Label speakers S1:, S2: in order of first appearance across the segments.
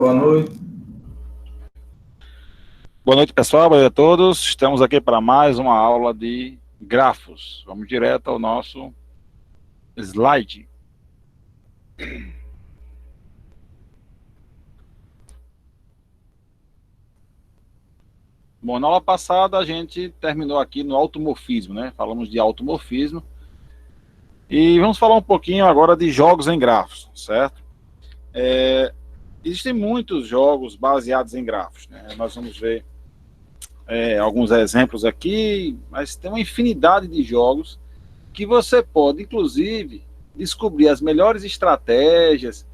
S1: Boa noite.
S2: Boa noite, pessoal. Boa noite a todos. Estamos aqui para mais uma aula de grafos. Vamos direto ao nosso slide. Bom, na aula passada a gente terminou aqui no automorfismo, né? Falamos de automorfismo. E vamos falar um pouquinho agora de jogos em grafos, certo? Existem muitos jogos baseados em grafos, né? Nós vamos ver alguns exemplos aqui, mas tem uma infinidade de jogos que você pode, inclusive, descobrir as melhores estratégias,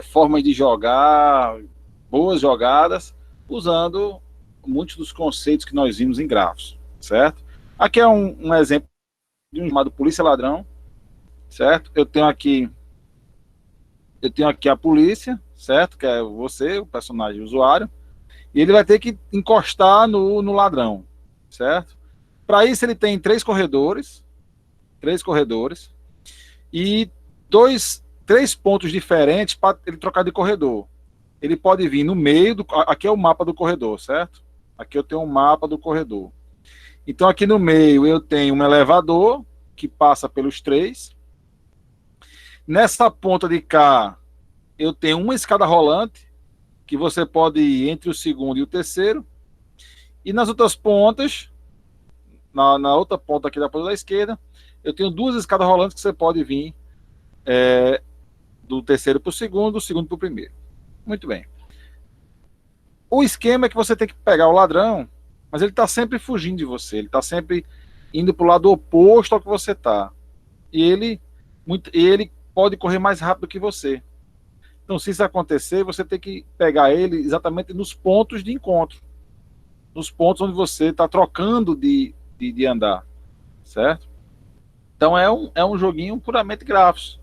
S2: formas de jogar, boas jogadas, usando muitos dos conceitos que nós vimos em grafos, certo? Aqui é um exemplo de um chamado Polícia Ladrão, certo? Eu tenho aqui a polícia, certo? Que é você, o personagem usuário, e ele vai ter que encostar no ladrão, certo? Para isso ele tem três corredores e três pontos diferentes para ele trocar de corredor. Ele pode vir no meio, aqui é o mapa do corredor, certo? Aqui eu tenho um mapa do corredor. Então aqui no meio eu tenho um elevador que passa pelos três. Nessa ponta de cá eu tenho uma escada rolante que você pode ir entre o segundo e o terceiro. E nas outras pontas, na outra ponta aqui da ponta da esquerda, eu tenho duas escadas rolantes que você pode vir do terceiro para o segundo, do segundo para o primeiro. Muito bem. O esquema é que você tem que pegar o ladrão, mas ele está sempre fugindo de você, ele está sempre indo para o lado oposto ao que você está. E ele pode correr mais rápido que você. Então, se isso acontecer, você tem que pegar ele exatamente nos pontos de encontro, nos pontos onde você está trocando de andar, certo? Então, é um joguinho puramente grafos.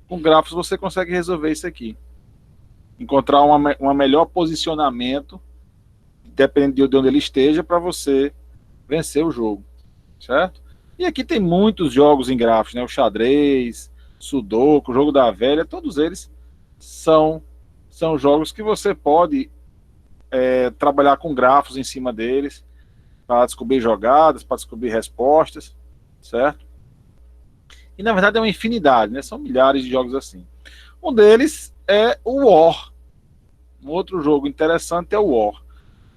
S2: Com grafos você consegue resolver isso aqui. Encontrar um melhor posicionamento, dependendo de onde ele esteja, para você vencer o jogo, certo? E aqui tem muitos jogos em grafos, né? O xadrez, sudoku, o jogo da velha, todos eles são jogos que você pode trabalhar com grafos em cima deles, para descobrir jogadas, para descobrir respostas, certo? E na verdade é uma infinidade, né? São milhares de jogos assim. Um deles é o War. Um outro jogo interessante é o War.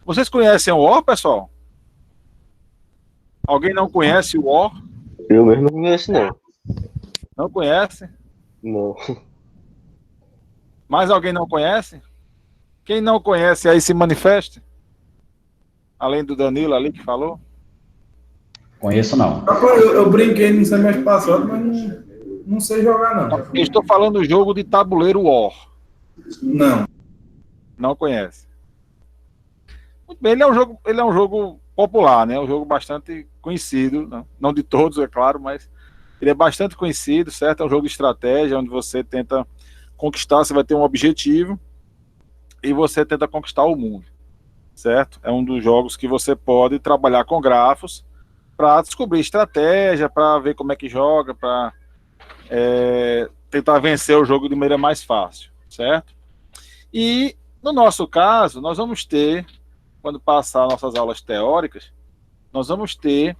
S2: Vocês conhecem o War, pessoal? Alguém não conhece o War?
S3: Eu mesmo não conheço, não.
S2: Não conhece?
S3: Não.
S2: Mais alguém não conhece? Quem não conhece aí se manifeste? Além do Danilo ali que falou?
S4: Conheço não.
S1: Eu brinquei no semestre passado, mas não sei jogar, não.
S2: Eu estou falando do jogo de tabuleiro War.
S1: Não.
S2: Não conhece. Muito bem, ele é um jogo popular, né? Um jogo bastante conhecido, não de todos, é claro, mas ele é bastante conhecido, certo? É um jogo de estratégia, onde você tenta conquistar, você vai ter um objetivo e você tenta conquistar o mundo, certo? É um dos jogos que você pode trabalhar com grafos para descobrir estratégia, para ver como é que joga, para tentar vencer o jogo de maneira mais fácil, certo? E no nosso caso, nós vamos ter, quando passar nossas aulas teóricas, nós vamos ter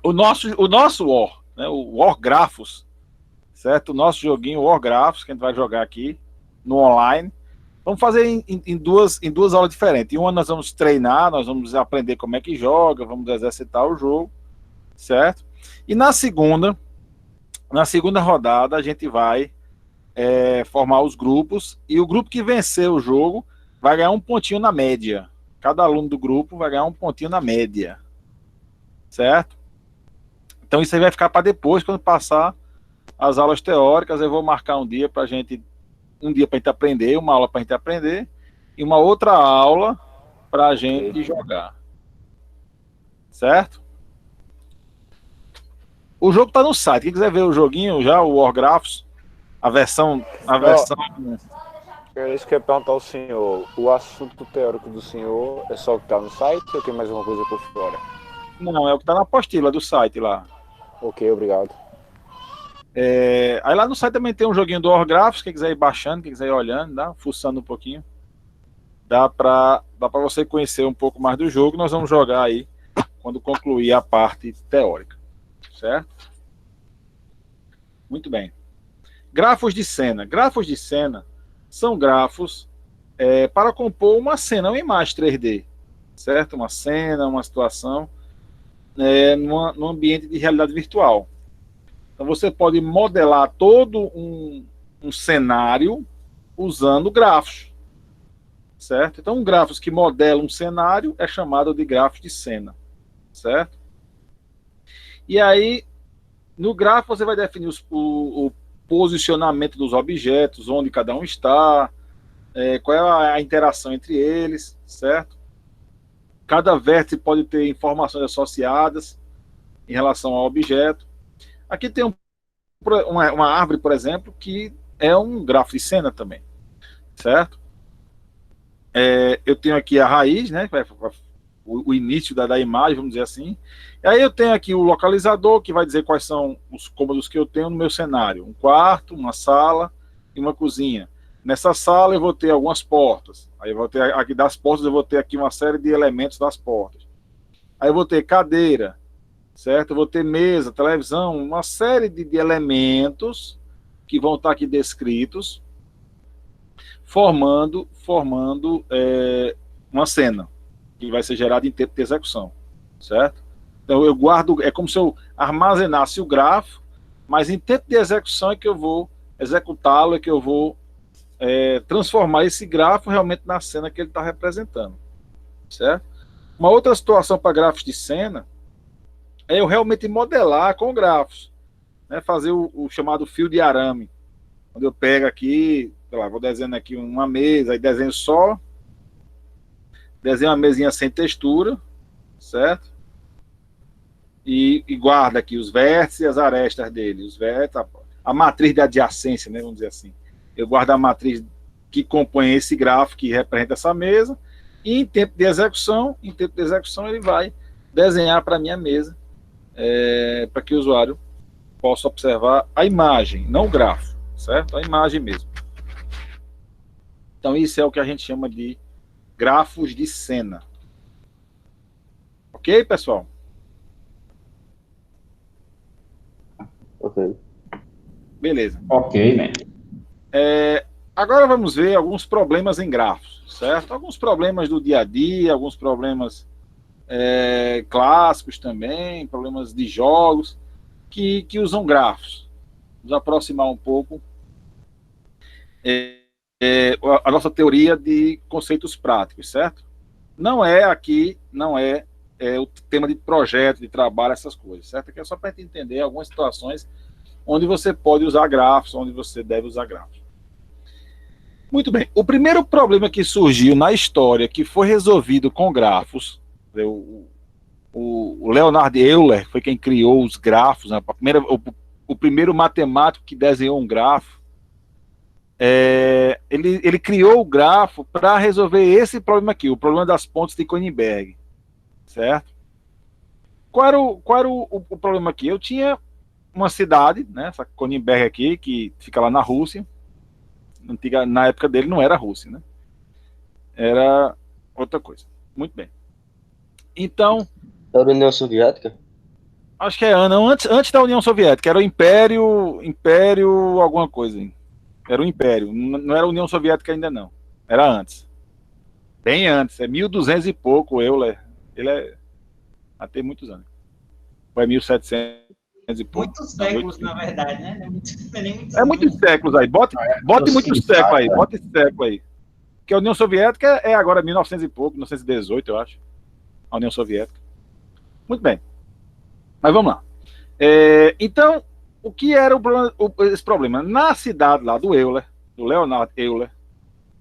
S2: o nosso War, né? O War Grafos, certo? O nosso joguinho War Grafos, que a gente vai jogar aqui no online. Vamos fazer em duas aulas diferentes. Em uma nós vamos treinar, nós vamos aprender como é que joga, vamos exercitar o jogo, certo? E na segunda rodada a gente vai formar os grupos, e o grupo que vencer o jogo vai ganhar um pontinho na média. Cada aluno do grupo vai ganhar um pontinho na média, certo? Então isso aí vai ficar para depois, quando passar as aulas teóricas. Eu vou marcar um dia para a gente aprender, uma aula para a gente aprender e uma outra aula para a gente jogar, certo? O jogo está no site. Quem quiser ver o joguinho já, o War Grafos, a versão.
S5: É isso que eu ia perguntar ao senhor. O assunto teórico do senhor é só o que está no site ou tem mais alguma coisa por fora?
S2: Não, é o que está na apostila do site lá.
S5: Ok, obrigado.
S2: Aí lá no site também tem um joguinho do Orgrafos, quem quiser ir baixando, quem quiser ir olhando, fuçando um pouquinho. Dá para você conhecer um pouco mais do jogo. Nós vamos jogar aí quando concluir a parte teórica. Certo? Muito bem. Grafos de cena. Grafos de cena são grafos para compor uma cena, uma imagem 3D. Certo? Uma cena, uma situação num ambiente de realidade virtual. Então você pode modelar todo um cenário usando grafos. Certo? Então, grafos que modelam um cenário é chamado de grafos de cena. Certo? E aí, no grafo, você vai definir o posicionamento dos objetos, onde cada um está, qual é a interação entre eles, certo? Cada vértice pode ter informações associadas em relação ao objeto. Aqui tem uma árvore, por exemplo, que é um grafo de cena também, certo? Eu tenho aqui a raiz, né, o início da imagem, vamos dizer assim. E aí eu tenho aqui o localizador, que vai dizer quais são os cômodos que eu tenho no meu cenário. Um quarto, uma sala e uma cozinha. Nessa sala eu vou ter algumas portas. Aí eu vou ter aqui das portas, eu vou ter aqui uma série de elementos das portas. Aí eu vou ter cadeira, certo? Eu vou ter mesa, televisão, uma série de elementos que vão estar aqui descritos, formando uma cena que vai ser gerada em tempo de execução, certo? Então eu guardo, é como se eu armazenasse o grafo, mas em tempo de execução é que eu vou executá-lo, é que eu vou transformar esse grafo realmente na cena que ele está representando, certo? Uma outra situação para grafos de cena é eu realmente modelar com grafos, né? Fazer o chamado fio de arame, quando eu pego aqui, sei lá, vou desenhando aqui uma mesa, aí desenho uma mesinha sem textura, certo? E guarda aqui os vértices e as arestas dele, os vértices, a matriz de adjacência, né, vamos dizer assim. Eu guardo a matriz que compõe esse grafo que representa essa mesa, e em tempo de execução ele vai desenhar para a minha mesa, para que o usuário possa observar a imagem, não o grafo, certo? A imagem mesmo. Então isso é o que a gente chama de grafos de cena. Ok, pessoal?
S3: Ok.
S2: Beleza.
S4: Ok, man.
S2: Agora vamos ver alguns problemas em grafos, certo? Alguns problemas do dia a dia, alguns problemas clássicos também, problemas de jogos que usam grafos. Vamos aproximar um pouco a nossa teoria de conceitos práticos, certo? Não é o tema de projeto, de trabalho, essas coisas, certo? Aqui é só para gente entender algumas situações onde você pode usar grafos, onde você deve usar grafos. Muito bem. O primeiro problema que surgiu na história, que foi resolvido com grafos, o Leonhard Euler foi quem criou os grafos, né? O primeiro matemático que desenhou um grafo. Ele criou o grafo para resolver esse problema aqui, o problema das pontes de Königsberg, certo? Qual era o problema aqui? Eu tinha uma cidade, né, essa Königsberg aqui, que fica lá na Rússia. Na época dele não era Rússia, né? Era outra coisa. Muito bem. Então,
S3: Era a União Soviética?
S2: acho que antes da União Soviética, era o Império alguma coisa. Era o Império, não era a União Soviética ainda não. Era antes. Bem antes, 1200 e pouco o Euler. Ele tem muitos anos. Foi 1700 e pouco.
S6: Muitos séculos, na verdade, né?
S2: Muitos séculos aí. Bote muitos séculos aí. Bote esse século aí. Porque a União Soviética é agora 1900 e pouco, 1918, eu acho. A União Soviética. Muito bem. Mas vamos lá. Então, o que era esse problema? Na cidade lá do Leonhard Euler,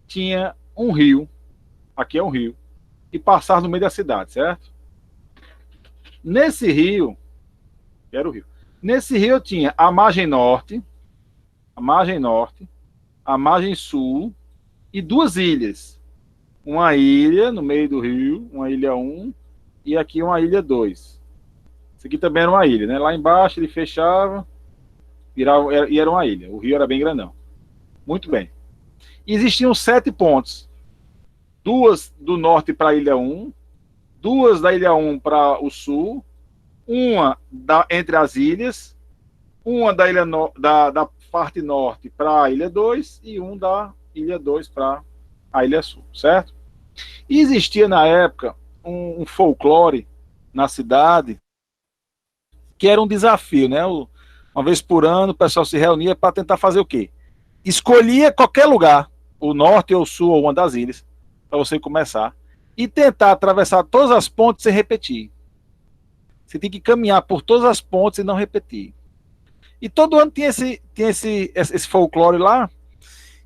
S2: tinha um rio. Aqui é um rio. E passava no meio da cidade, certo? Nesse rio, eu tinha a margem norte, a margem sul e duas ilhas. Uma ilha no meio do rio, uma ilha 1, e aqui uma ilha 2. Isso aqui também era uma ilha, né? Lá embaixo ele fechava e era uma ilha. O rio era bem grandão. Muito bem. Existiam 7 pontes. 2 do norte para a ilha 1, 2 da ilha 1 para o sul, uma entre as ilhas, uma da ilha da parte norte para a ilha 2 e um da ilha 2 para a ilha sul, certo? E existia na época um folclore na cidade que era um desafio, né? Uma vez por ano o pessoal se reunia para tentar fazer o quê? Escolhia qualquer lugar, o norte ou o sul ou uma das ilhas, para você começar, e tentar atravessar todas as pontes sem repetir. Você tem que caminhar por todas as pontes e não repetir. E todo ano tinha esse folclore lá,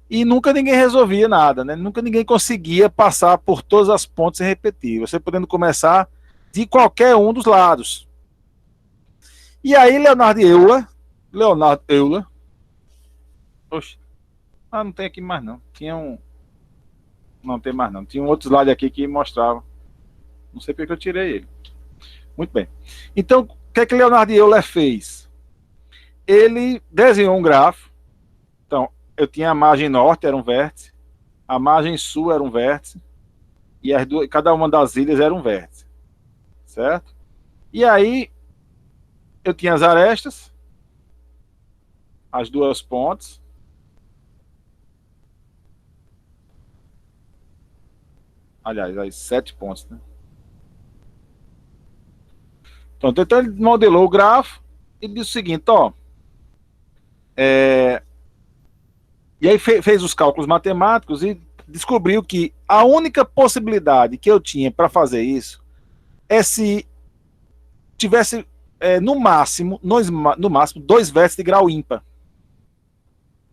S2: e nunca ninguém resolvia nada, né? Nunca ninguém conseguia passar por todas as pontes sem repetir. Você podendo começar de qualquer um dos lados. E aí Leonardo Euler, oxe, não tem aqui mais não. Não tem mais não. Tinha um outro slide aqui que mostrava. Não sei porque eu tirei ele. Muito bem. Então, o que é que Leonardo Euler fez? Ele desenhou um grafo. Então, eu tinha a margem norte, era um vértice. A margem sul era um vértice. E cada uma das ilhas era um vértice. Certo? E aí, eu tinha as arestas. As 2 pontes. Aliás, as 7 pontos, né? Então ele modelou o grafo e disse o seguinte, ó. E aí fez os cálculos matemáticos e descobriu que a única possibilidade que eu tinha para fazer isso é se tivesse no máximo 2 vértices de grau ímpar.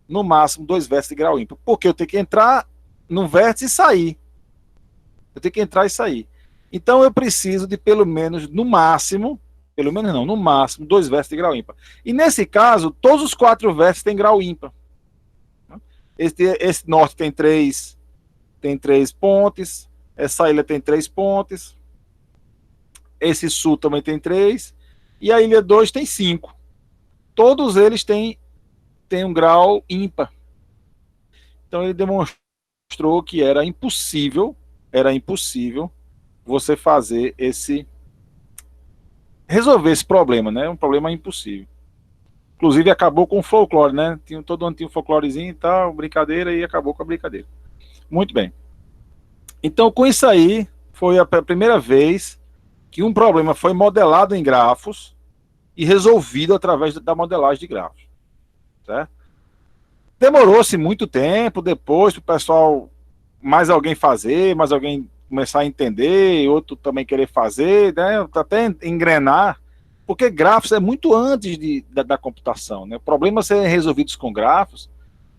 S2: No máximo 2 vértices de grau ímpar. Porque eu tenho que entrar num vértice e sair. Eu tenho que entrar e sair. Então eu preciso de no máximo 2 vértices de grau ímpar. E nesse caso, todos os 4 vértices têm grau ímpar. Esse norte tem 3 pontes, essa ilha tem 3 pontes, esse sul também tem 3, e a ilha 2 tem 5. Todos eles têm um grau ímpar. Então ele demonstrou que era impossível você resolver esse problema, né? Um problema impossível. Inclusive acabou com o folclore, né? Todo ano tinha um folclorezinho e tal, brincadeira, e acabou com a brincadeira. Muito bem. Então, com isso aí, foi a primeira vez que um problema foi modelado em grafos e resolvido através da modelagem de grafos. Certo? Demorou-se muito tempo depois para o pessoal, mais alguém começar a entender, outro também querer fazer, né? Até engrenar, porque grafos é muito antes da computação, né? Problemas serem resolvidos com grafos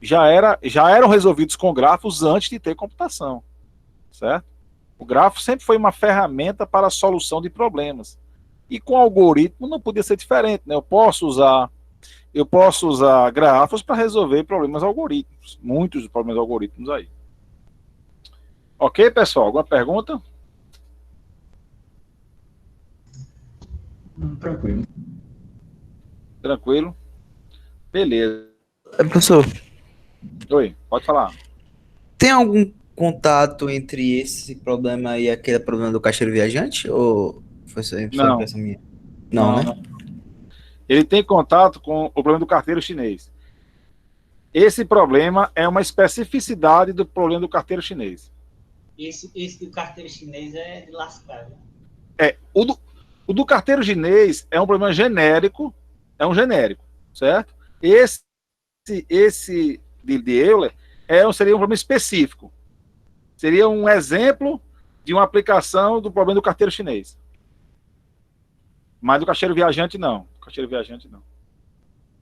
S2: já eram resolvidos com grafos antes de ter computação, certo? O grafo sempre foi uma ferramenta para a solução de problemas, e com algoritmo não podia ser diferente, né? Eu posso usar grafos para resolver problemas algorítmicos, muitos problemas algorítmicos aí. Ok, pessoal? Alguma pergunta?
S4: Tranquilo.
S2: Tranquilo? Beleza.
S7: Professor,
S2: Oi, pode falar.
S7: tem algum contato entre esse problema e aquele problema do caixeiro viajante? Ou foi só
S2: Não.
S7: impressão minha? Não, né?
S2: Ele tem contato com o problema do carteiro chinês. Esse problema é uma especificidade do problema do carteiro chinês.
S6: Esse do carteiro chinês é de lascar. Né?
S2: O do carteiro chinês é um problema genérico, certo? Esse de Euler seria um problema específico. Seria um exemplo de uma aplicação do problema do carteiro chinês. Mas do caixeiro viajante, não.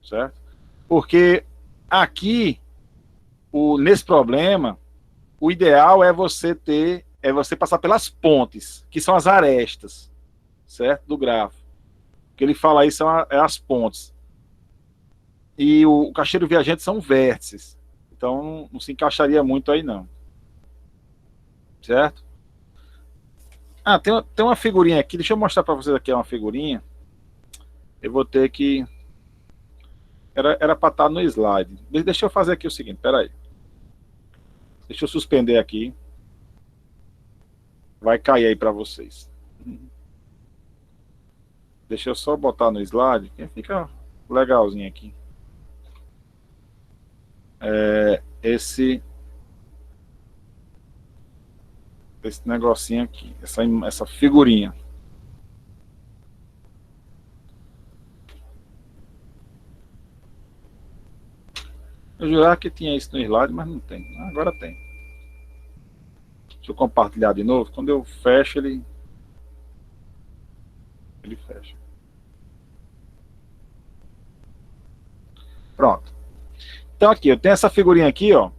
S2: Certo? Porque aqui, nesse problema, o ideal é você passar pelas pontes, que são as arestas, certo? Do grafo. O que ele fala aí são as pontes. E o caixeiro viajante são vértices. Então não se encaixaria muito aí, não. Certo? Tem uma figurinha aqui. Deixa eu mostrar para vocês aqui uma figurinha. Eu vou ter que... Era para estar no slide. Deixa eu fazer aqui o seguinte, peraí. Deixa eu suspender aqui. Vai cair aí para vocês. Deixa eu só botar no slide, que fica legalzinho aqui. Esse negocinho aqui, essa figurinha. Eu jurava que tinha isso no slide, mas não tem. Agora tem. Deixa eu compartilhar de novo. Quando eu fecho, ele fecha. Pronto. Então aqui, eu tenho essa figurinha aqui, ó,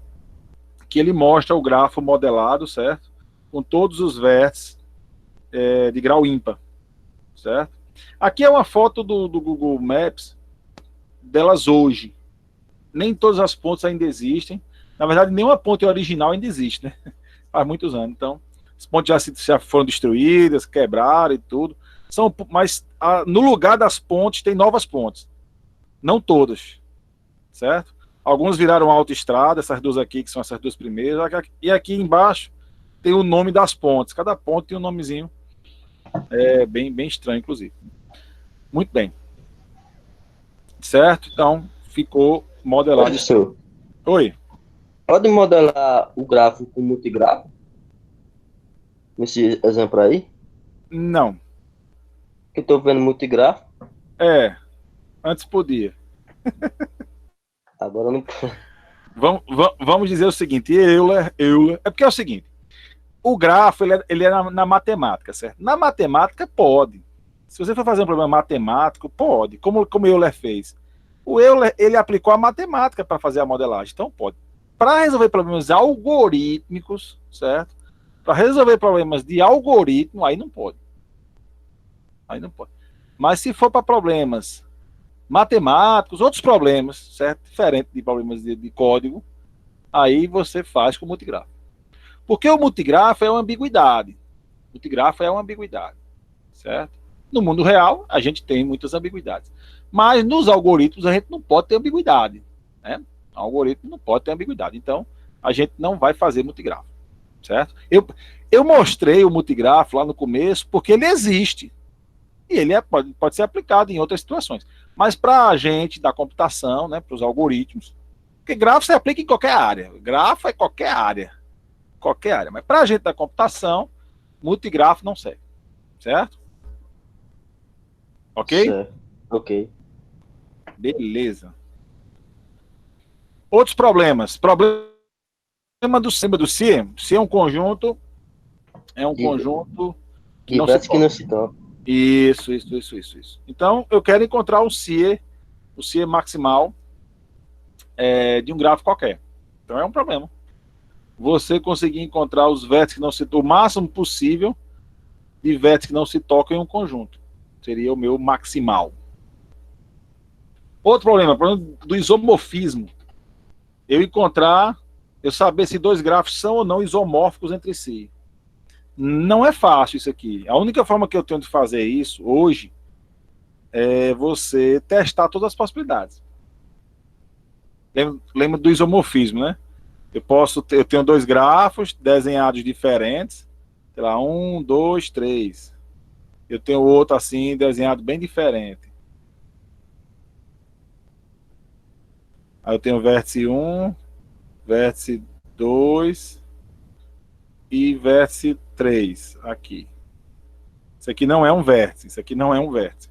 S2: que ele mostra o grafo modelado, certo? Com todos os vértices de grau ímpar, certo? Aqui é uma foto do Google Maps delas hoje. Nem todas as pontes ainda existem. Na verdade, nenhuma ponte original ainda existe, né? Faz muitos anos. Então, as pontes já foram destruídas, quebraram e tudo. Mas no lugar das pontes tem novas pontes. Não todas, certo? Alguns viraram autoestrada, essas duas aqui, que são essas duas primeiras. E aqui embaixo tem o nome das pontes. Cada ponte tem um nomezinho bem estranho, inclusive. Muito bem. Certo? Então, ficou modelado.
S3: Professor,
S2: Oi.
S3: pode modelar o gráfico com multigrafo? Nesse exemplo aí?
S2: Não.
S3: Que eu tô vendo multigrafo.
S2: Antes podia.
S3: Agora não.
S2: Vamos dizer o seguinte, Euler, é porque é o seguinte, o grafo ele é na matemática, certo? Na matemática pode. Se você for fazer um problema matemático, pode, como o Euler fez. O Euler, ele aplicou a matemática para fazer a modelagem, então pode. Para resolver problemas algorítmicos, certo? Para resolver problemas de algoritmo, aí não pode. Aí não pode. Mas se for para problemas matemáticos, outros problemas, certo? Diferente de problemas de código, aí você faz com o multigrafo. Porque o multigrafo é uma ambiguidade. O multigrafo é uma ambiguidade, certo? No mundo real, a gente tem muitas ambiguidades. Mas nos algoritmos, a gente não pode ter ambiguidade, né? O algoritmo não pode ter ambiguidade. Então, a gente não vai fazer multigrafo, certo? Eu mostrei o multigrafo lá no começo porque ele existe. E ele pode ser aplicado em outras situações. Mas para a gente da computação, né, para os algoritmos, porque grafo você aplica em qualquer área. Grafo é qualquer área. Qualquer área. Mas para a gente da computação, multigrafo não serve. Certo? Ok?
S3: Certo. Ok.
S2: Beleza. Outros problemas. Problema do CIE. CIE é um conjunto. É um conjunto que não se
S3: que não se toca.
S2: Isso. Então, eu quero encontrar o CIE maximal de um gráfico qualquer. Então, é um problema. Você conseguir encontrar os vértices que não se tocam, o máximo possível de vértices que não se tocam em um conjunto. Seria o meu maximal. Outro problema do isomorfismo. Eu saber se dois gráficos são ou não isomórficos entre si. Não é fácil isso aqui. A única forma que eu tenho de fazer isso hoje é você testar todas as possibilidades. Lembra do isomorfismo, né? Eu tenho dois grafos desenhados diferentes, sei lá, 1, 2, 3. Eu tenho outro assim, desenhado bem diferente. Aí eu tenho vértice 1, vértice 2 e vértice 3 aqui. Isso aqui não é um vértice, isso aqui não é um vértice.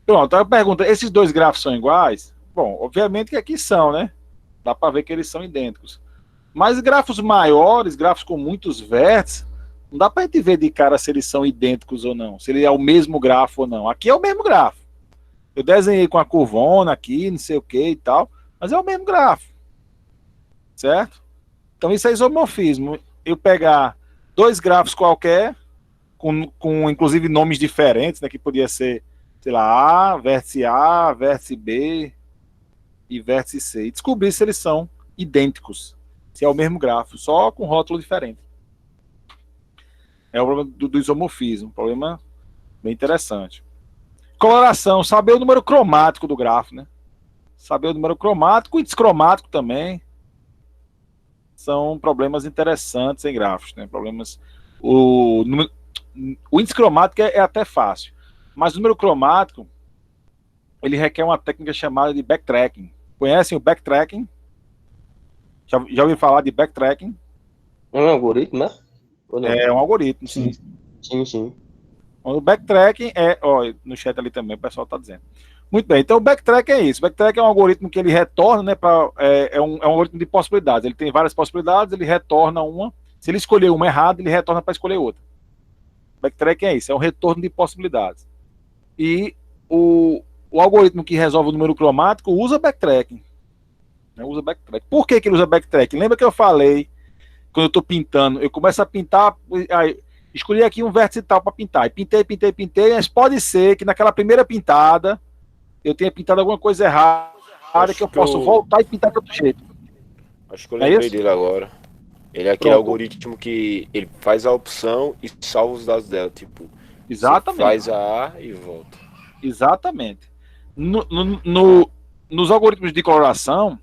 S2: Pronto, aí eu pergunto, esses dois gráficos são iguais? Bom, obviamente que aqui são, né? Dá para ver que eles são idênticos. Mas grafos maiores, grafos com muitos vértices, não dá para a gente ver de cara se eles são idênticos ou não, se ele é o mesmo grafo ou não. Aqui é o mesmo grafo. Eu desenhei com a curvona aqui, não sei o que e tal, mas é o mesmo grafo. Certo? Então isso é isomorfismo. Eu pegar dois grafos qualquer, com inclusive nomes diferentes, né, que podia ser, sei lá, A, vértice B e vértice C, e descobrir se eles são idênticos, se é o mesmo grafo, só com rótulo diferente. É o problema do isomorfismo, um problema bem interessante. Coloração, saber o número cromático do grafo, né? saber o número cromático e descromático também. São problemas interessantes em gráficos, né? Problemas. O índice cromático é até fácil, mas o número cromático ele requer uma técnica chamada de backtracking. Conhecem o backtracking? Já ouviu falar de backtracking?
S3: É um algoritmo, né? Ou não?
S2: É um algoritmo, sim.
S3: Sim.
S2: O backtracking no chat ali também o pessoal está dizendo. Muito bem, então o backtrack é isso. O backtrack é um algoritmo que ele retorna, né, é um algoritmo de possibilidades. Ele tem várias possibilidades, ele retorna uma. Se ele escolher uma errada, ele retorna para escolher outra. Backtrack é isso, é um retorno de possibilidades. E o algoritmo que resolve o número cromático usa backtracking. Né, usa backtrack. Por que ele usa backtracking? Lembra que eu falei, quando eu estou pintando, eu começo a pintar, aí, escolhi aqui um vértice tal para pintar. E pintei, mas pode ser que naquela primeira pintada eu tenha pintado alguma coisa errada, que eu posso voltar e pintar de outro jeito.
S5: Acho que eu lembrei dele agora. Ele é aquele
S2: Pronto.
S5: algoritmo que ele faz a opção e salva os dados dela, tipo.
S2: Exatamente.
S5: Você faz a A e volta.
S2: Exatamente. Nos algoritmos de coloração,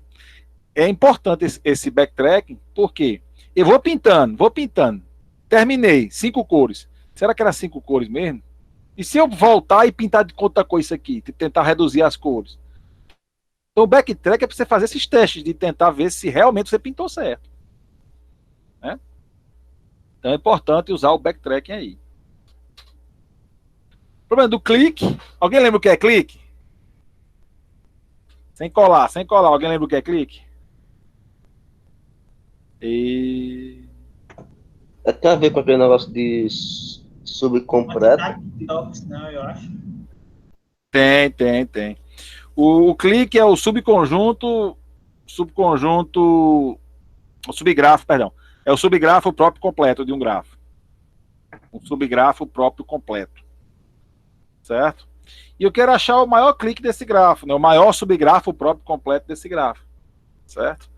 S2: é importante esse backtracking, porque eu vou pintando, terminei, 5 cores. Será que era 5 cores mesmo? E se eu voltar e pintar de outra cor isso aqui, tentar reduzir as cores? Então o backtrack é para você fazer esses testes, de tentar ver se realmente você pintou certo. Né? Então é importante usar o backtracking aí. O problema do clique. Alguém lembra o que é clique? Sem colar. Alguém lembra o que é clique?
S3: Tem a ver com aquele negócio de subcompleto.
S6: Não, eu acho.
S2: Tem. O clique é o subgrafo, perdão. É o subgrafo próprio completo de um grafo. Um subgrafo próprio completo. Certo? E eu quero achar o maior clique desse grafo, né? O maior subgrafo próprio completo desse grafo. Certo?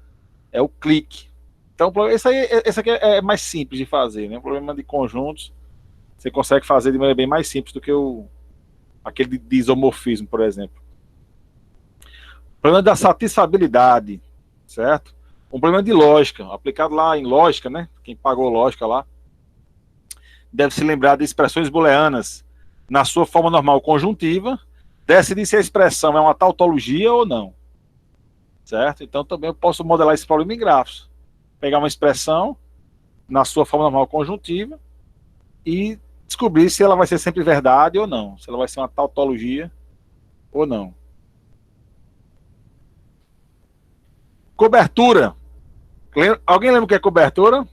S2: É o clique. Então, esse aqui é mais simples de fazer, né? O problema de conjuntos, você consegue fazer de maneira bem mais simples do que aquele de isomorfismo, por exemplo. O problema da satisfabilidade, certo? Um problema de lógica, aplicado lá em lógica, né? Quem pagou lógica lá, deve se lembrar de expressões booleanas na sua forma normal conjuntiva, decidir se a expressão é uma tautologia ou não. Certo? Então, também eu posso modelar esse problema em grafos. Pegar uma expressão na sua forma normal conjuntiva e descobrir se ela vai ser sempre verdade ou não, se ela vai ser uma tautologia ou não. Cobertura. Alguém lembra o que é cobertura?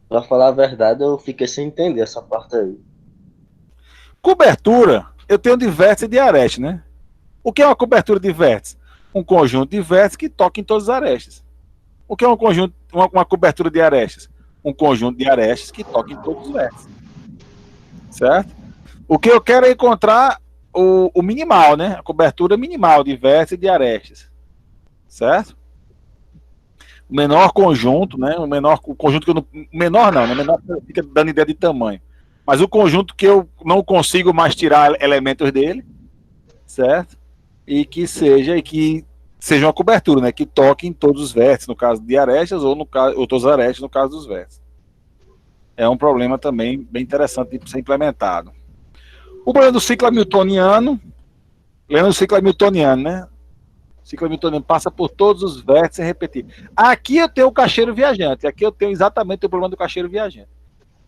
S3: Pra falar a verdade, eu fiquei sem entender essa parte aí.
S2: Cobertura, eu tenho de vértice e de areste, né? O que é uma cobertura de vértice? Um conjunto de vértices que toca em todas as arestas. O que é uma cobertura de arestas? Um conjunto de arestas que toca em todos os vértices. Certo? O que eu quero é encontrar o minimal, né? A cobertura minimal de vértices e de arestas. Certo? O menor conjunto, né? O conjunto que eu não. Menor não, né? Menor fica dando ideia de tamanho. Mas o conjunto que eu não consigo mais tirar elementos dele, certo? E que seja uma cobertura, né? Que toque em todos os vértices, no caso de arestas, ou todos os arestas, no caso dos vértices. É um problema também bem interessante de ser implementado. O problema do ciclo hamiltoniano, lembra do ciclo hamiltoniano, né? O ciclo hamiltoniano passa por todos os vértices sem repetir. Aqui eu tenho o caixeiro viajante, aqui eu tenho exatamente o problema do caixeiro viajante.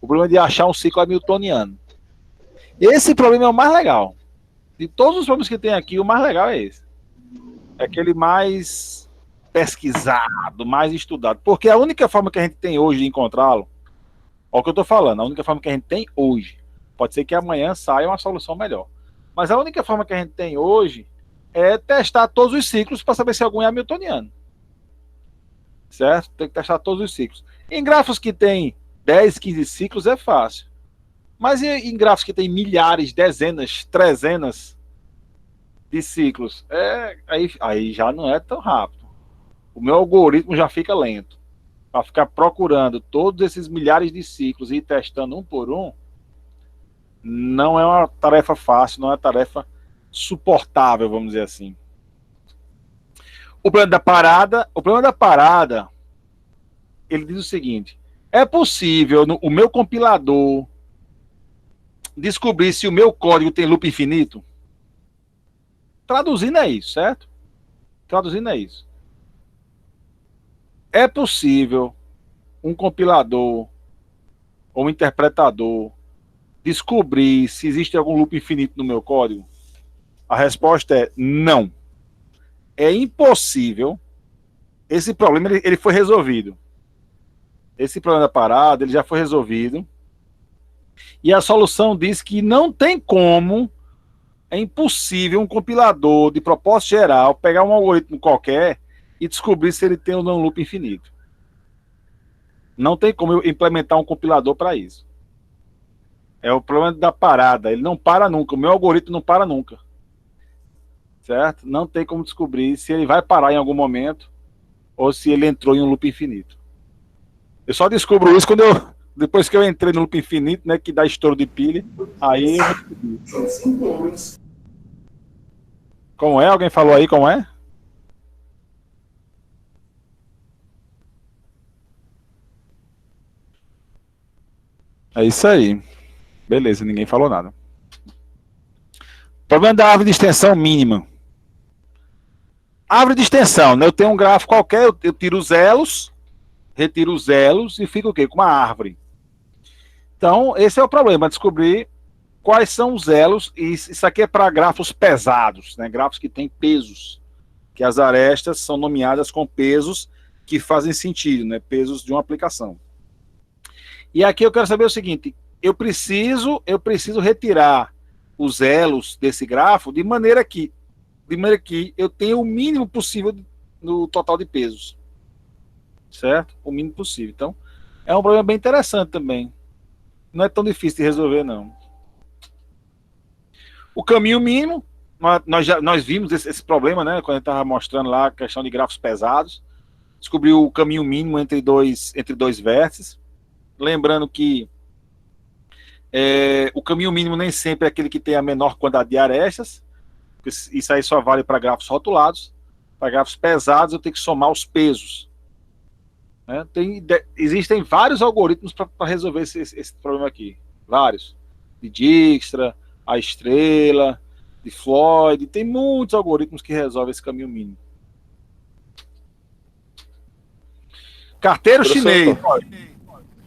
S2: O problema de achar um ciclo hamiltoniano. Esse problema é o mais legal. De todos os problemas que tem aqui, o mais legal é esse. É aquele mais pesquisado, mais estudado. Porque a única forma que a gente tem hoje de encontrá-lo, olha o que eu estou falando, a única forma que a gente tem hoje, pode ser que amanhã saia uma solução melhor. Mas a única forma que a gente tem hoje é testar todos os ciclos para saber se algum é hamiltoniano. Certo? Tem que testar todos os ciclos. Em grafos que tem 10, 15 ciclos é fácil. Mas em gráficos que tem milhares, dezenas, trezenas de ciclos, aí já não é tão rápido. O meu algoritmo já fica lento. para ficar procurando todos esses milhares de ciclos e ir testando um por um, não é uma tarefa fácil, não é uma tarefa suportável, vamos dizer assim. O problema da parada, ele diz o seguinte: é possível o meu compilador descobrir se o meu código tem loop infinito? Traduzindo é isso, certo? Traduzindo é isso. É possível um compilador ou um interpretador descobrir se existe algum loop infinito no meu código? A resposta é não. É impossível. Esse problema ele foi resolvido. Esse problema da parada ele já foi resolvido. E a solução diz que não tem como, é impossível um compilador de propósito geral pegar um algoritmo qualquer e descobrir se ele tem ou não loop infinito. Não tem como eu implementar um compilador para isso. É o problema da parada. Ele não para nunca. O meu algoritmo não para nunca. Certo? Não tem como descobrir se ele vai parar em algum momento ou se ele entrou em um loop infinito. Eu só descubro isso depois que eu entrei no loop infinito, né, que dá estouro de pilha. Aí eu descobri. Como é? Alguém falou aí como é? É isso aí. Beleza, ninguém falou nada. Problema da árvore de extensão mínima. Árvore de extensão, né? Eu tenho um gráfico qualquer, eu tiro os elos, retiro os elos e fica o quê? Com uma árvore. Então, esse é o problema, descobrir quais são os elos, e isso aqui é para grafos pesados, né? Grafos que têm pesos, que as arestas são nomeadas com pesos que fazem sentido, né? Pesos de uma aplicação. E aqui eu quero saber o seguinte: eu preciso retirar os elos desse grafo de maneira que eu tenha o mínimo possível no total de pesos. Certo? O mínimo possível. Então, é um problema bem interessante também. Não é tão difícil de resolver, não. O caminho mínimo, nós vimos esse problema, né? Quando a gente estava mostrando lá a questão de grafos pesados. Descobriu o caminho mínimo entre dois vértices. Lembrando que o caminho mínimo nem sempre é aquele que tem a menor quantidade de arestas. Isso aí só vale para grafos rotulados. Para grafos pesados, eu tenho que somar os pesos. Né? Existem vários algoritmos para resolver esse problema aqui. Vários. De Dijkstra, a estrela, de Floyd. Tem muitos algoritmos que resolvem esse caminho mínimo. Carteiro chinês.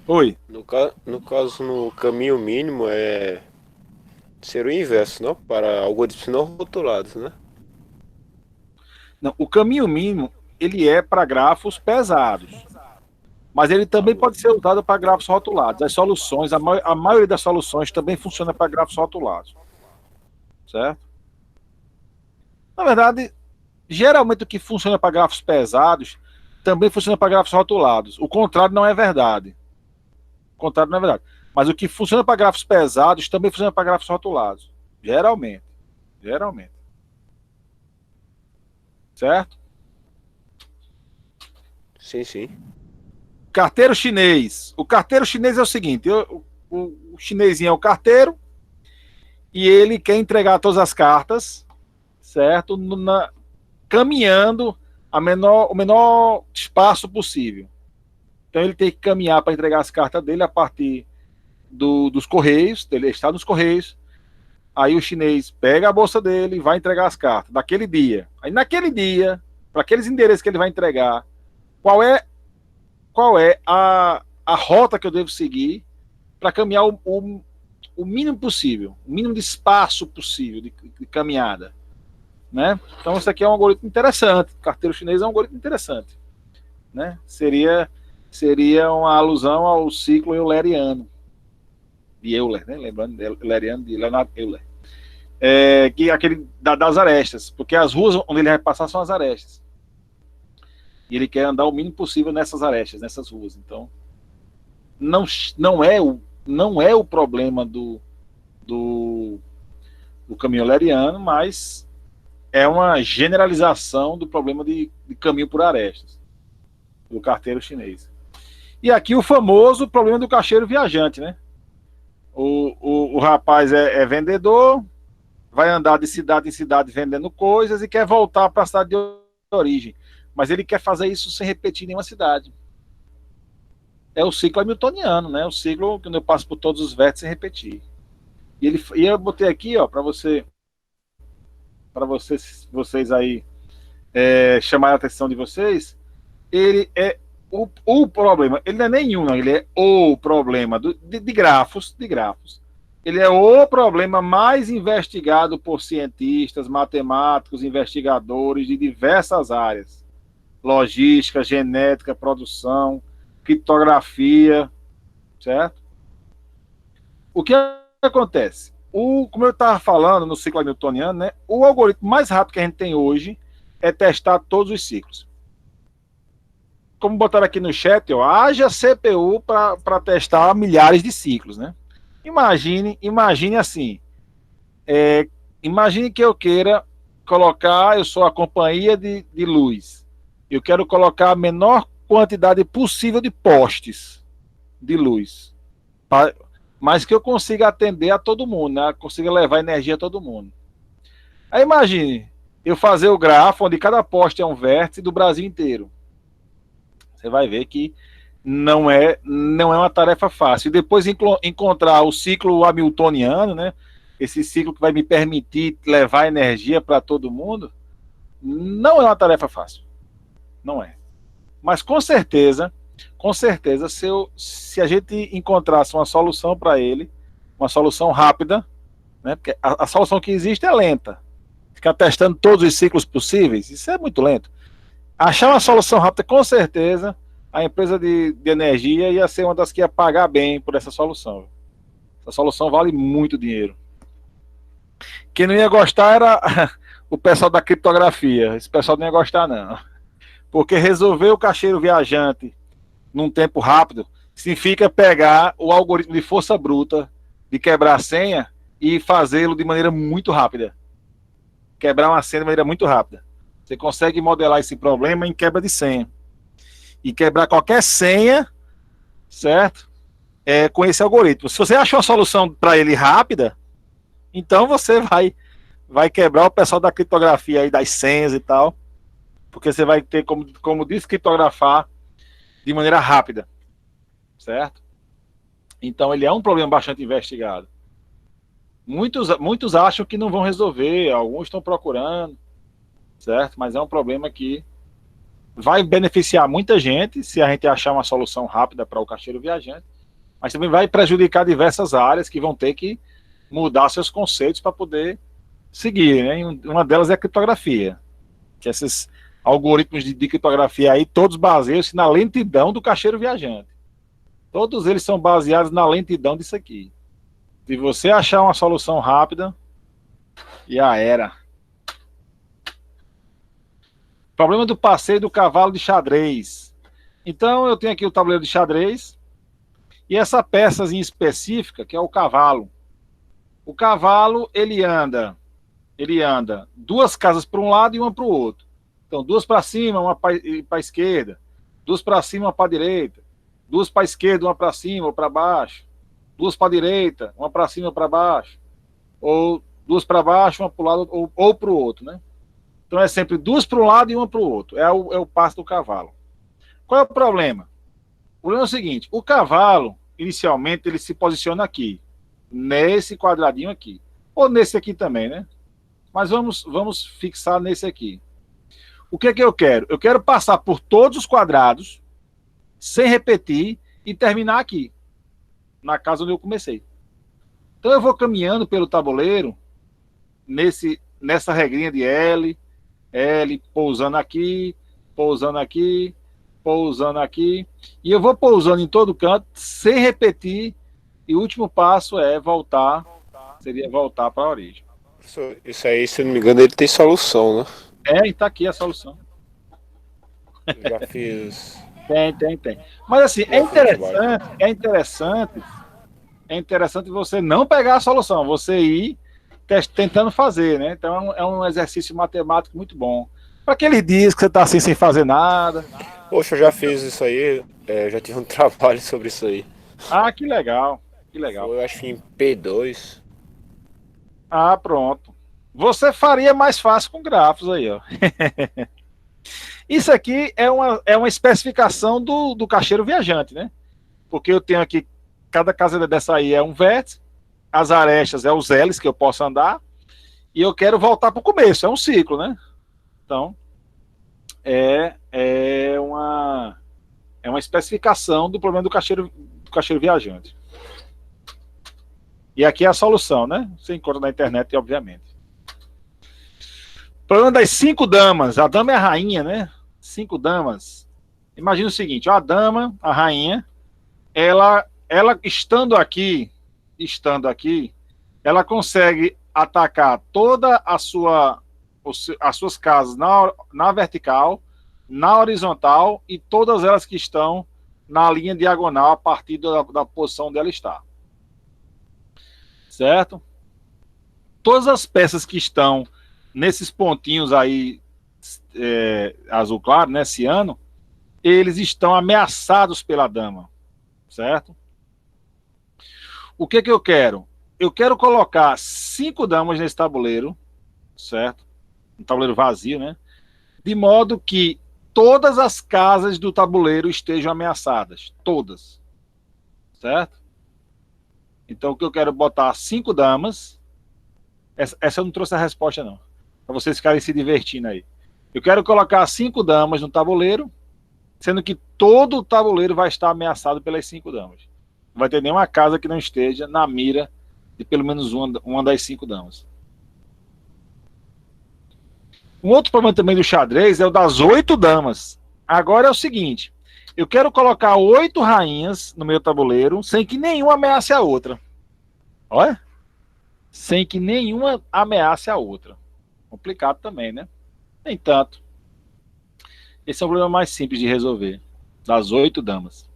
S2: Oi.
S5: No caso, no caminho mínimo ser o inverso, não? Para algoritmos não rotulados, né?
S2: Não, o caminho mínimo, ele é para grafos pesados. Mas ele também pode ser usado para grafos rotulados. As soluções, a maioria das soluções também funciona para grafos rotulados. Certo? Na verdade, geralmente o que funciona para grafos pesados também funciona para grafos rotulados. O contrário não é verdade. O contrário não é verdade. Mas o que funciona para grafos pesados também funciona para grafos rotulados. Geralmente. Geralmente. Certo?
S5: Sim, sim.
S2: Carteiro chinês. O carteiro chinês é o seguinte: o chinesinho é o carteiro e ele quer entregar todas as cartas, certo? Caminhando o menor espaço possível. Então ele tem que caminhar para entregar as cartas dele a partir dos correios, ele está nos correios. Aí o chinês pega a bolsa dele e vai entregar as cartas daquele dia. Aí naquele dia, para aqueles endereços que ele vai entregar, qual é a rota que eu devo seguir para caminhar o mínimo possível, o mínimo de espaço possível de caminhada, né? Então isso aqui é um algoritmo interessante. O carteiro chinês é um algoritmo interessante, né? Seria uma alusão ao ciclo euleriano de Euler, né? Lembrando de Euleriano de Leonard Euler, que é aquele das arestas, porque as ruas onde ele vai passar são as arestas. E ele quer andar o mínimo possível nessas arestas, nessas ruas. Então, não é o problema do caminho euleriano, mas é uma generalização do problema de caminho por arestas, do carteiro chinês. E aqui o famoso problema do caixeiro viajante, né? O rapaz é vendedor, vai andar de cidade em cidade vendendo coisas e quer voltar para a cidade de origem. Mas ele quer fazer isso sem repetir nenhuma cidade. É o ciclo hamiltoniano, né? O ciclo que eu passo por todos os vértices sem repetir. E eu botei aqui, ó, para vocês aí chamar a atenção de vocês. Ele é o problema. Ele não é nenhum, não. Ele é o problema de grafos. Ele é o problema mais investigado por cientistas, matemáticos, investigadores de diversas áreas. Logística, genética, produção, criptografia, certo? O que acontece? Como eu estava falando no ciclo hamiltoniano, né, o algoritmo mais rápido que a gente tem hoje é testar todos os ciclos. Como botaram aqui no chat, ó, haja CPU para testar milhares de ciclos, né? Imagine assim, imagine que eu queira colocar, eu sou a companhia de luz, eu quero colocar a menor quantidade possível de postes de luz, mas que eu consiga atender a todo mundo, né? Consiga levar energia a todo mundo. Aí imagine, eu fazer o grafo onde cada poste é um vértice do Brasil inteiro. Você vai ver que não é uma tarefa fácil. E depois encontrar o ciclo hamiltoniano, né? Esse ciclo que vai me permitir levar energia para todo mundo, não é uma tarefa fácil. Não é. Mas com certeza, se a gente encontrasse uma solução para ele, uma solução rápida, né? Porque a solução que existe é lenta. Ficar testando todos os ciclos possíveis, isso é muito lento. Achar uma solução rápida, com certeza, a empresa de energia ia ser uma das que ia pagar bem por essa solução. Essa solução vale muito dinheiro. Quem não ia gostar era o pessoal da criptografia. Esse pessoal não ia gostar, não. Porque resolver o caixeiro viajante num tempo rápido significa pegar o algoritmo de força bruta, de quebrar a senha e fazê-lo de maneira muito rápida. Quebrar uma senha de maneira muito rápida. Você consegue modelar esse problema em quebra de senha. E quebrar qualquer senha, certo? Com esse algoritmo. Se você achou uma solução para ele rápida, então você vai quebrar o pessoal da criptografia aí, das senhas e tal, porque você vai ter como descriptografar de maneira rápida, certo? Então ele é um problema bastante investigado. Muitos acham que não vão resolver, alguns estão procurando, certo? Mas é um problema que vai beneficiar muita gente se a gente achar uma solução rápida para o caixeiro viajante, mas também vai prejudicar diversas áreas que vão ter que mudar seus conceitos para poder seguir, né? Uma delas é a criptografia, que esses algoritmos de criptografia aí, todos baseiam-se na lentidão do caixeiro viajante. Todos eles são baseados na lentidão disso aqui. Se você achar uma solução rápida, já era. Problema do passeio do cavalo de xadrez. Então eu tenho aqui o tabuleiro de xadrez e essa peçazinha específica que é o cavalo. O cavalo ele anda duas casas para um lado e uma para o outro. Então duas para cima, uma para a esquerda, duas para cima, uma para a direita, duas para a esquerda, uma para cima ou para baixo, duas para a direita, uma para cima ou para baixo, ou duas para baixo, uma para o lado ou para o outro, né? Então é sempre duas para um lado e uma para o outro. É o passo do cavalo. Qual é o problema? O problema é o seguinte: o cavalo, inicialmente, ele se posiciona aqui, nesse quadradinho aqui, ou nesse aqui também, né? Mas vamos fixar nesse aqui. O que é que eu quero? Eu quero passar por todos os quadrados, sem repetir, e terminar aqui, na casa onde eu comecei. Então eu vou caminhando pelo tabuleiro, nessa regrinha de L, pousando aqui, pousando aqui, pousando aqui, e eu vou pousando em todo canto, sem repetir, e o último passo é voltar, seria voltar para a origem.
S5: Isso aí, se não me engano, ele tem solução, né?
S2: E tá aqui a solução.
S5: Já fiz.
S2: Tem. Mas assim, é interessante você não pegar a solução, você ir tentando fazer, né? Então é um exercício matemático muito bom. Para aquele dias que você tá assim sem fazer nada.
S5: Poxa, eu já fiz isso aí, já tive um trabalho sobre isso aí.
S2: Ah, que legal. Que legal.
S5: Foi, eu acho que em P2.
S2: Ah, pronto. Você faria mais fácil com grafos aí, ó. Isso aqui é uma especificação do caixeiro viajante, né? Porque eu tenho aqui, cada casa dessa aí é um vértice, as arestas é os L's que eu posso andar, e eu quero voltar para o começo, é um ciclo, né? Então, é uma especificação do problema do caixeiro viajante. E aqui é a solução, né? Você encontra na internet, obviamente. Problema das 5 damas. A dama é a rainha, né? 5 damas. Imagina o seguinte, a dama, a rainha, ela estando aqui, ela consegue atacar toda as suas casas na vertical, na horizontal e todas elas que estão na linha diagonal a partir da posição onde ela está. Certo? Todas as peças que estão nesses pontinhos aí azul claro, né, ciano, eles estão ameaçados pela dama, certo? O que eu quero? Eu quero colocar 5 damas nesse tabuleiro, certo? Um tabuleiro vazio, né? De modo que todas as casas do tabuleiro estejam ameaçadas, todas, certo? Então o que eu quero botar 5 damas. Essa eu não trouxe a resposta não, para vocês ficarem se divertindo aí. Eu quero colocar 5 damas no tabuleiro, sendo que todo o tabuleiro vai estar ameaçado pelas 5 damas. Não vai ter nenhuma casa que não esteja na mira de pelo menos uma das 5 damas. Um outro problema também do xadrez é o das 8 damas. Agora é o seguinte, eu quero colocar 8 rainhas no meu tabuleiro, sem que nenhuma ameace a outra. Olha. Sem que nenhuma ameace a outra. Complicado também, né? Nem tanto. Esse é o problema mais simples de resolver. Das 8 damas.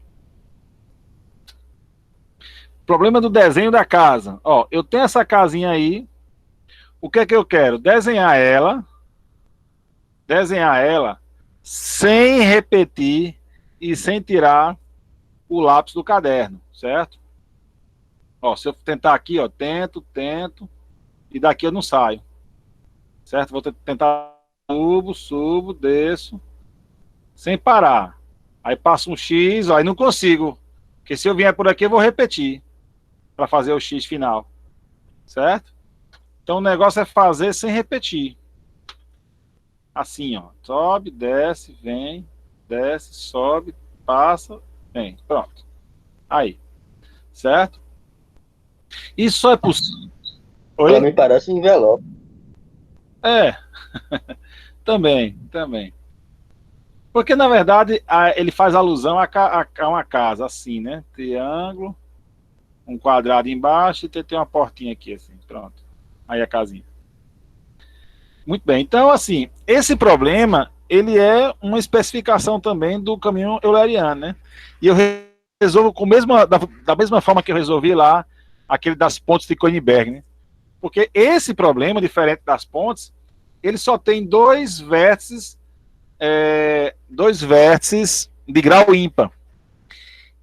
S2: Problema do desenho da casa. Ó, eu tenho essa casinha aí. O que é que eu quero? Desenhar ela sem repetir e sem tirar o lápis do caderno, certo? Ó, se eu tentar aqui, ó, tento, e daqui eu não saio, certo? Vou tentar, subo, desço, sem parar. Aí passo um X, ó, aí não consigo, porque se eu vier por aqui eu vou repetir, para fazer o X final, certo? Então o negócio é fazer sem repetir. Assim, ó, sobe, desce, vem, desce, sobe, passa, vem, pronto. Aí, certo? Isso só é possível.
S3: Pra mim parece um envelope.
S2: É, também. Porque, na verdade, ele faz alusão a uma casa, assim, né? Triângulo, um quadrado embaixo e tem uma portinha aqui, assim, pronto. Aí a casinha. Muito bem, então, assim, esse problema, ele é uma especificação também do caminho euleriano, né? E eu resolvo da mesma forma que eu resolvi lá aquele das pontes de Königsberg, né? Porque esse problema, diferente das pontes, ele só tem 2 vértices de grau ímpar.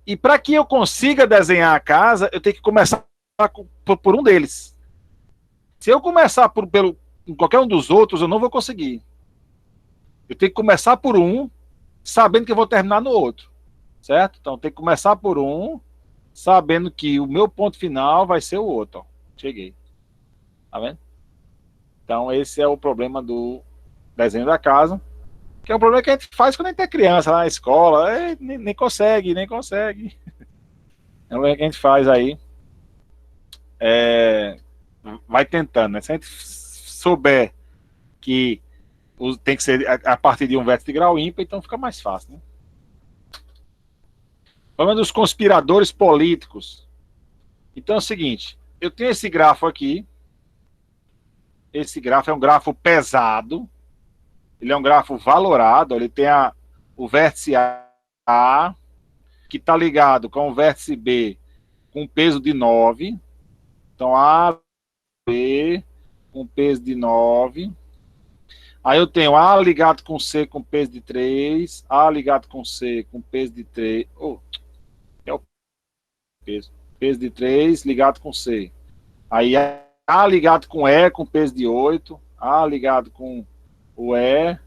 S2: E para que eu consiga desenhar a casa, eu tenho que começar por um deles. Se eu começar por qualquer um dos outros, eu não vou conseguir. Eu tenho que começar por um, sabendo que eu vou terminar no outro, certo? Então, tem que começar por um, sabendo que o meu ponto final vai ser o outro. Ó. Cheguei. Tá vendo? Então, esse é o problema do desenho da casa, que é um problema que a gente faz quando a gente é criança, lá na escola, nem consegue. É um problema que a gente faz aí, vai tentando, né? Se a gente souber que tem que ser a partir de um vértice de grau ímpar, então fica mais fácil, né? Problema dos conspiradores políticos. Então é o seguinte, eu tenho esse grafo aqui, esse grafo é um grafo pesado, ele é um grafo valorado, ele tem o vértice A, que está ligado com o vértice B com peso de 9, então A, B, com peso de 9, Aí eu tenho A ligado com C com peso de 3, A ligado com C com peso de 3, é o peso de 3 ligado com C. Aí A ligado com E com peso de 8, A ligado com o E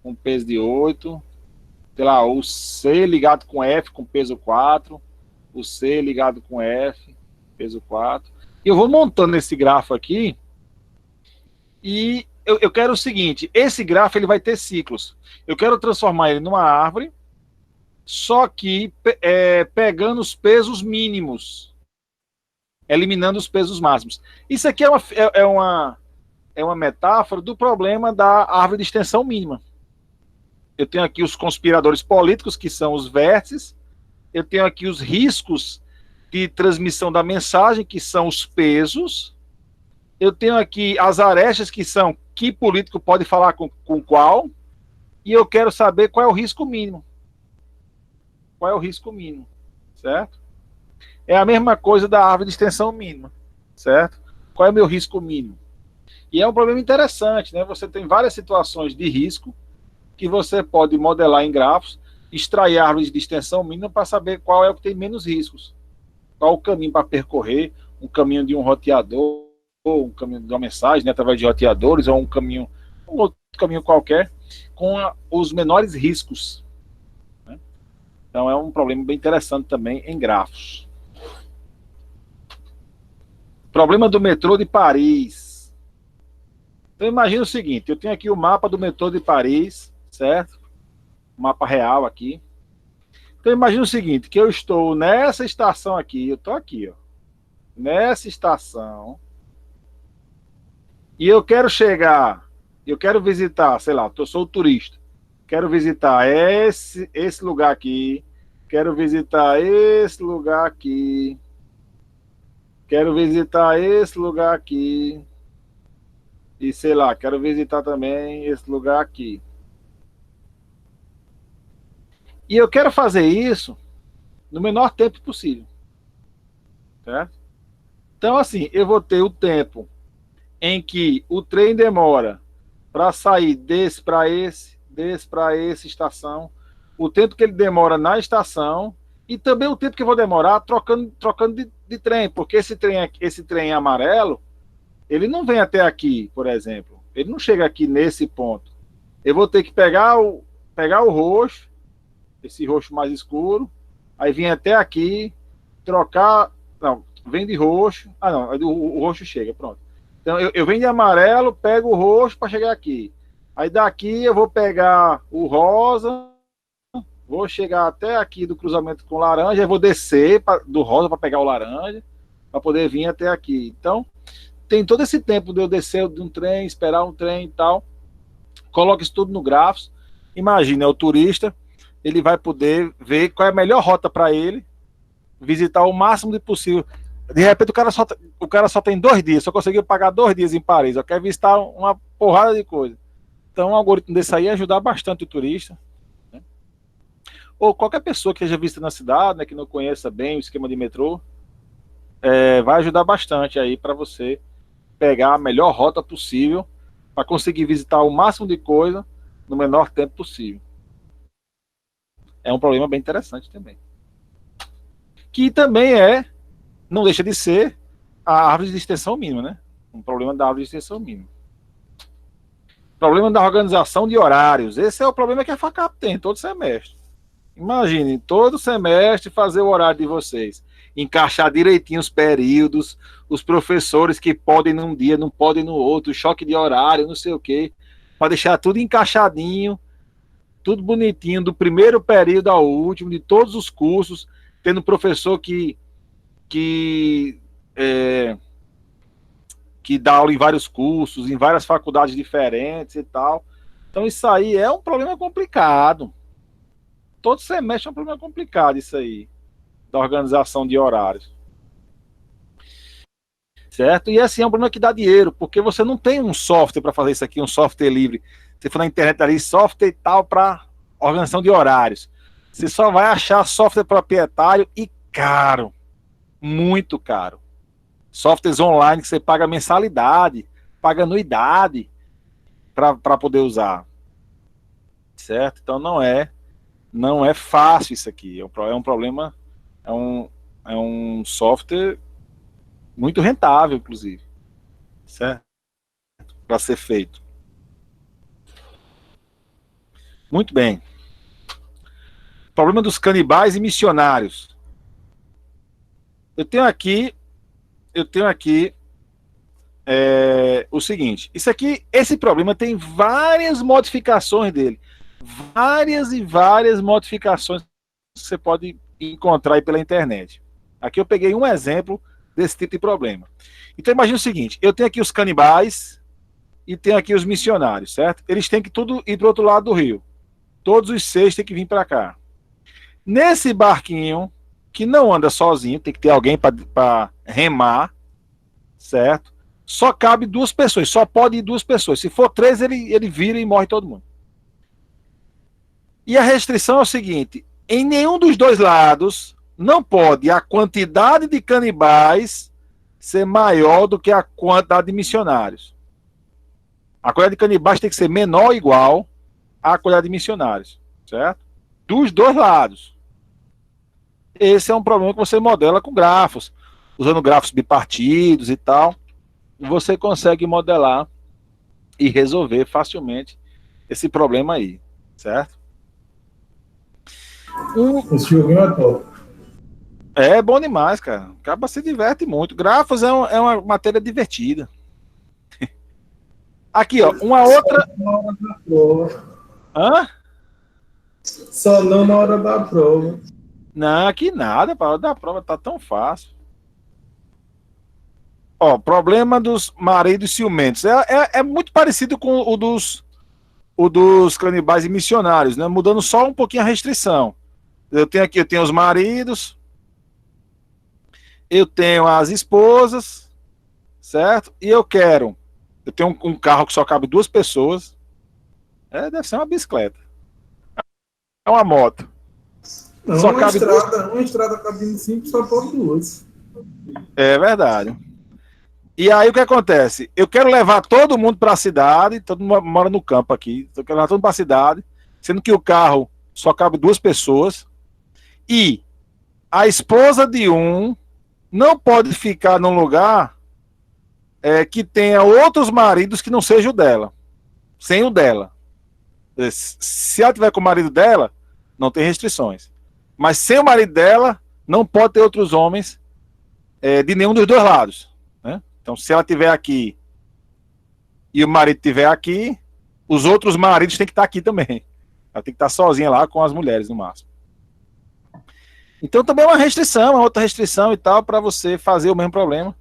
S2: com peso de 8, sei lá, o C ligado com F com peso 4, o C ligado com F, peso 4. E eu vou montando esse grafo aqui e eu quero o seguinte, esse grafo ele vai ter ciclos. Eu quero transformar ele numa árvore, só que pegando os pesos mínimos, eliminando os pesos máximos. Isso aqui é uma metáfora do problema da árvore de extensão mínima. Eu tenho aqui os conspiradores políticos, que são os vértices. Eu tenho aqui os riscos de transmissão da mensagem, que são os pesos. Eu tenho aqui as arestas, que são que político pode falar com qual. E eu quero saber qual é o risco mínimo. Qual é o risco mínimo, certo? É a mesma coisa da árvore de extensão mínima, certo? Qual é o meu risco mínimo? E é um problema interessante, né? Você tem várias situações de risco que você pode modelar em grafos, extrair árvores de extensão mínima para saber qual é o que tem menos riscos. Qual o caminho para percorrer, um caminho de um roteador, ou um caminho de uma mensagem, né, através de roteadores, ou um outro caminho qualquer, com os menores riscos. Né? Então é um problema bem interessante também em grafos. Problema do metrô de Paris. Então imagina o seguinte, eu tenho aqui o mapa do metrô de Paris, certo? Mapa real aqui. Então imagina o seguinte, que eu estou nessa estação aqui, eu estou aqui, ó, nessa estação, e eu quero chegar, eu quero visitar, sei lá, eu sou turista, quero visitar esse lugar aqui, quero visitar esse lugar aqui, quero visitar esse lugar aqui, e sei lá, quero visitar também esse lugar aqui. E eu quero fazer isso no menor tempo possível. Certo? Então, assim, eu vou ter o tempo em que o trem demora para sair desse para essa estação, o tempo que ele demora na estação e também o tempo que eu vou demorar trocando de trem, porque esse trem amarelo, ele não vem até aqui, por exemplo. Ele não chega aqui nesse ponto. Eu vou ter que pegar o roxo, esse roxo mais escuro, aí vem até aqui, trocar, não, vem de roxo, não, o roxo chega, pronto. Então eu venho de amarelo, pego o roxo para chegar aqui. Aí daqui eu vou pegar o rosa, vou chegar até aqui do cruzamento com laranja, aí vou descer do rosa para pegar o laranja, para poder vir até aqui. Então, tem todo esse tempo de eu descer de um trem, esperar um trem e tal. Coloco isso tudo no grafos. Imagina, o turista, ele vai poder ver qual é a melhor rota para ele, visitar o máximo de possível. De repente o cara só tem 2 dias, só conseguiu pagar 2 dias em Paris, eu quero visitar uma porrada de coisa. Então um algoritmo desse aí ia ajudar bastante o turista, né? Ou qualquer pessoa que esteja visita na cidade, né, que não conheça bem o esquema de metrô, vai ajudar bastante aí para você pegar a melhor rota possível para conseguir visitar o máximo de coisa no menor tempo possível. É um problema bem interessante também. Que também não deixa de ser a árvore de extensão mínima, né? Um problema da árvore de extensão mínima. Problema da organização de horários. Esse é o problema que a FACAP tem todo semestre. Imagine, todo semestre fazer o horário de vocês. Encaixar direitinho os períodos, os professores que podem num dia, não podem no outro, choque de horário, não sei o quê, para deixar tudo encaixadinho, tudo bonitinho, do primeiro período ao último, de todos os cursos, tendo professor que dá aula em vários cursos, em várias faculdades diferentes e tal. Então isso aí é um problema complicado. Todo semestre é um problema complicado isso aí, da organização de horários. Certo? E assim, é um problema que dá dinheiro, porque você não tem um software para fazer isso aqui, um software livre. Você for na internet ali, software e tal para organização de horários. Você só vai achar software proprietário e caro. Muito caro. Softwares online que você paga mensalidade, paga anuidade. para poder usar. Certo? Então não é fácil isso aqui. É um problema, é um software muito rentável, inclusive. Certo? Para ser feito. Muito bem. Problema dos canibais e missionários. Eu tenho aqui o seguinte. Esse problema tem várias modificações dele. Várias e várias modificações que você pode encontrar aí pela internet. Aqui eu peguei um exemplo desse tipo de problema. Então imagine o seguinte, eu tenho aqui os canibais e tenho aqui os missionários, certo? Eles têm que tudo ir para o outro lado do rio. Todos os 6 têm que vir para cá. Nesse barquinho, que não anda sozinho, tem que ter alguém para remar, certo? Só cabe 2 pessoas, só pode ir 2 pessoas. Se for 3, ele vira e morre todo mundo. E a restrição é o seguinte, em nenhum dos 2 lados não pode a quantidade de canibais ser maior do que a quantidade de missionários. A quantidade de canibais tem que ser menor ou igual à quantidade de missionários, certo? Dos 2 lados. Esse é um problema que você modela com grafos, usando grafos bipartidos e tal. Você consegue modelar e resolver facilmente esse problema aí, certo?
S1: Esse joguinho é top.
S2: É bom demais, cara. Acaba se diverte muito. Grafos é uma matéria divertida. Aqui, ó, uma outra.
S1: Só na hora da prova.
S2: Hã?
S1: Só não na hora da prova.
S2: Não, aqui nada, para hora da prova tá tão fácil. Ó, problema dos maridos ciumentos. É muito parecido com o dos canibais e missionários, né? Mudando só um pouquinho a restrição. Eu tenho os maridos, eu tenho as esposas, certo? E eu tenho um carro que só cabe 2 pessoas. Deve ser uma bicicleta. É uma moto.
S1: Não,
S2: Só
S1: uma
S2: cabe
S1: estrada cabine simples só pode 2.
S2: É verdade. E aí o que acontece? Eu quero levar todo mundo para a cidade, todo mundo mora no campo aqui, eu quero levar todo mundo para a cidade, sendo que o carro só cabe 2 pessoas, e a esposa de um não pode ficar num lugar que tenha outros maridos que não seja o dela, sem o dela. Se ela tiver com o marido dela, não tem restrições. Mas sem o marido dela, não pode ter outros homens de nenhum dos 2 lados. Né? Então, se ela estiver aqui e o marido estiver aqui, os outros maridos têm que estar aqui também. Ela tem que estar sozinha lá com as mulheres, no máximo. Então, também é uma restrição, uma outra restrição e tal, para você fazer o mesmo problema.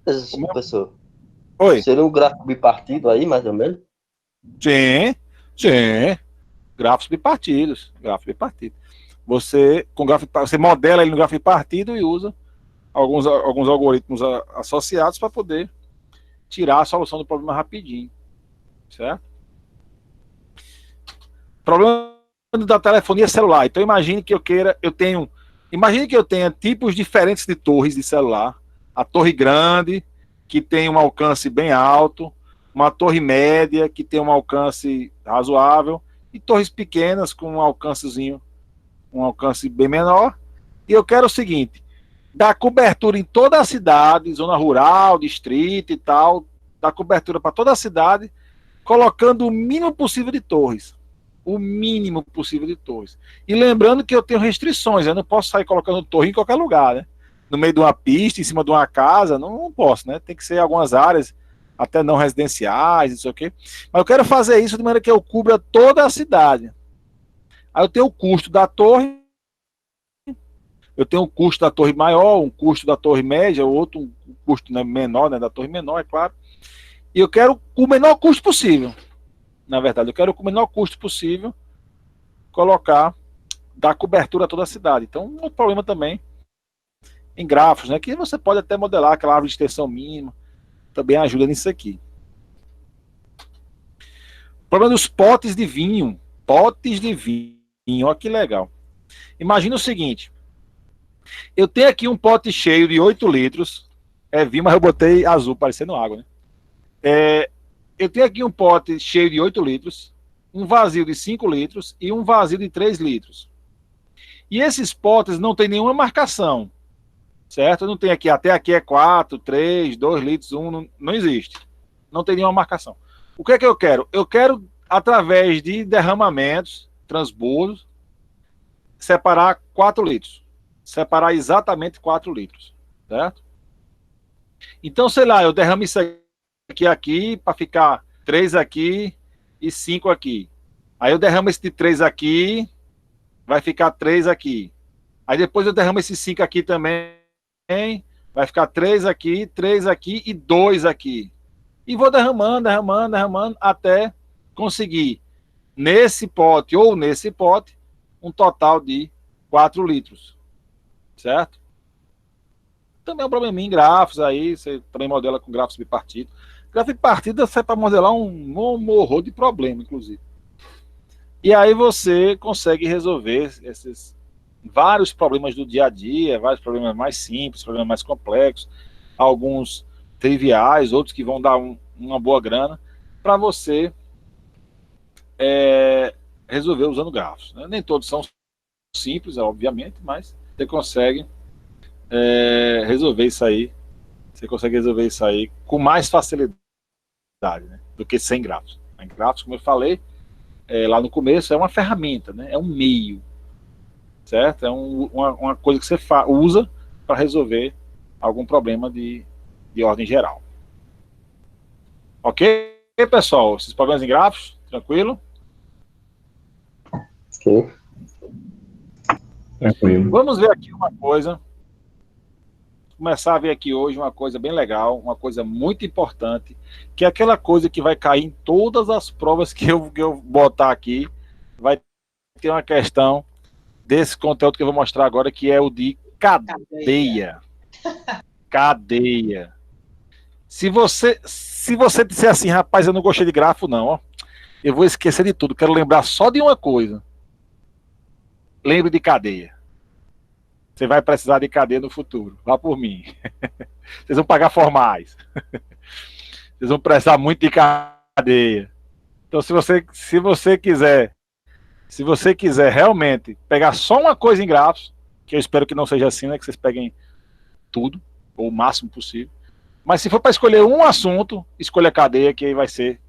S3: Professor,
S2: Oi?
S3: seria um gráfico bipartido aí, mais ou menos?
S2: Sim. Grafos bipartidos. Você modela ele no gráfico bipartido e usa alguns algoritmos associados para poder tirar a solução do problema rapidinho. Certo? Problema da telefonia celular. Então imagine que eu tenha tipos diferentes de torres de celular. A torre grande, que tem um alcance bem alto, uma torre média, que tem um alcance razoável, e torres pequenas com um alcance bem menor. E eu quero o seguinte, dar cobertura em toda a cidade, zona rural, distrito e tal, dar cobertura para toda a cidade, colocando o mínimo possível de torres. O mínimo possível de torres. E lembrando que eu tenho restrições, eu não posso sair colocando torre em qualquer lugar, né? No meio de uma pista, em cima de uma casa, não posso, né? Tem que ser algumas áreas, até não residenciais, não sei o quê. Mas eu quero fazer isso de maneira que eu cubra toda a cidade. Aí eu tenho o custo da torre, eu tenho um custo da torre maior, um custo da torre média, outro um custo menor, né, da torre menor, é claro. E eu quero com o menor custo possível. Na verdade, eu quero com o menor custo possível dar cobertura a toda a cidade. Então, um outro problema também em grafos, né, que você pode até modelar aquela árvore de extensão mínima, também ajuda nisso aqui. O problema dos potes de vinho. Potes de vinho, olha que legal. Imagina o seguinte, eu tenho aqui um pote cheio de 8 litros, vinho, mas eu botei azul, parecendo água, né? eu tenho aqui um pote cheio de 8 litros, um vazio de 5 litros e um vazio de 3 litros. E esses potes não tem nenhuma marcação, certo? Não tem aqui, até aqui é 4, 3, 2 litros, 1, não existe. Não tem nenhuma marcação. O que é que eu quero? Eu quero, através de derramamentos, transbordos, separar 4 litros. Separar exatamente 4 litros, certo? Então, sei lá, eu derramo isso aqui para ficar 3 aqui e 5 aqui. Aí eu derramo esse de 3 aqui, vai ficar 3 aqui. Aí depois eu derramo esse 5 aqui também, vai ficar 3 aqui e 2 aqui. E vou derramando, até conseguir, nesse pote ou nesse pote, um total de 4 litros. Certo? Também é um probleminha em grafos aí, você também modela com grafos bipartidos. Gráfico bipartido é para modelar um horror de problema, inclusive. E aí você consegue resolver esses vários problemas do dia a dia, vários problemas mais simples, problemas mais complexos, alguns triviais, outros que vão dar uma boa grana, para você resolver usando grafos. Né? Nem todos são simples, obviamente, mas você consegue resolver isso aí. Você consegue resolver isso aí com mais facilidade, né, do que sem grafos. Em grafos, como eu falei lá no começo, é uma ferramenta, né, é um meio, certo? É uma coisa que você usa para resolver algum problema de ordem geral. Ok, pessoal? Esses problemas em grafos, tranquilo?
S3: Ok.
S4: Tranquilo.
S2: Vamos ver aqui uma coisa. Começar a ver aqui hoje uma coisa bem legal, uma coisa muito importante, que é aquela coisa que vai cair em todas as provas que eu botar aqui. Vai ter uma questão desse conteúdo que eu vou mostrar agora, que é o de cadeia. Cadeia. Se você disser assim, rapaz, eu não gostei de grafo, não, ó, eu vou esquecer de tudo, quero lembrar só de uma coisa. Lembre de cadeia. Você vai precisar de cadeia no futuro. Vá por mim. Vocês vão pagar formais. Vocês vão precisar muito de cadeia. Então, se você quiser realmente pegar só uma coisa em grafos, que eu espero que não seja assim, né, que vocês peguem tudo, ou o máximo possível. Mas se for para escolher um assunto, escolha a cadeia, que aí vai ser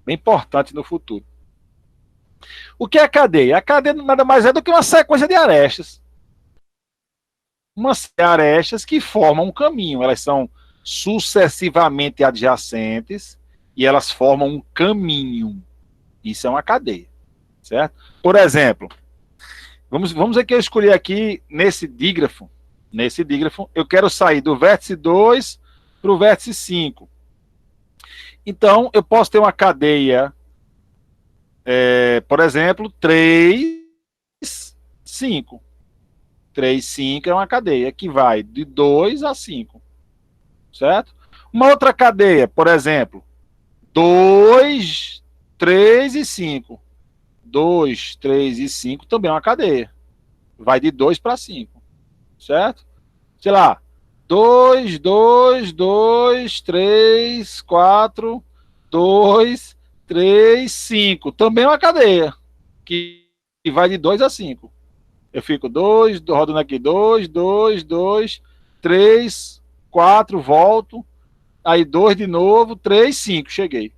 S2: bem importante no futuro. O que é a cadeia? A cadeia nada mais é do que uma sequência de arestas. Umas arestas que formam um caminho. Elas são sucessivamente adjacentes e elas formam um caminho. Isso é uma cadeia, certo? Por exemplo, vamos ver que eu escolhi aqui nesse dígrafo. Nesse dígrafo, eu quero sair do vértice 2 para o vértice 5. Então, eu posso ter uma cadeia, por exemplo, 3, 5. 3, 5 é uma cadeia que vai de 2 a 5, certo? Uma outra cadeia, por exemplo, 2, 3 e 5. 2, 3 e 5 também é uma cadeia. Vai de 2 para 5, certo? Sei lá, 2, 2, 2, 3, 4, 2, 3, 5. Também é uma cadeia que vai de 2 a 5. Eu fico 2, rodando aqui, 2, 2, 2, 3, 4, volto, aí 2 de novo, 3, 5, cheguei.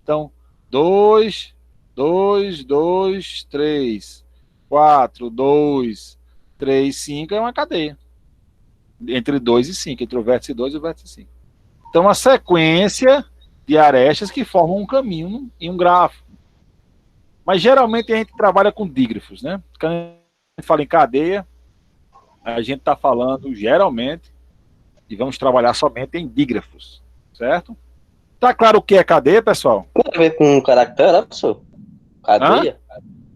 S2: Então, 2, 2, 2, 3, 4, 2, 3, 5 é uma cadeia. Entre 2 e 5, entre o vértice 2 e o vértice 5. Então, uma sequência de arestas que formam um caminho em um grafo. Mas geralmente a gente trabalha com dígrafos, né? Quando a gente fala em cadeia, a gente está falando geralmente e vamos trabalhar somente em dígrafos, certo? Tá claro o que é cadeia, pessoal?
S3: Tem a ver com caractere, né, professor? Cadeia?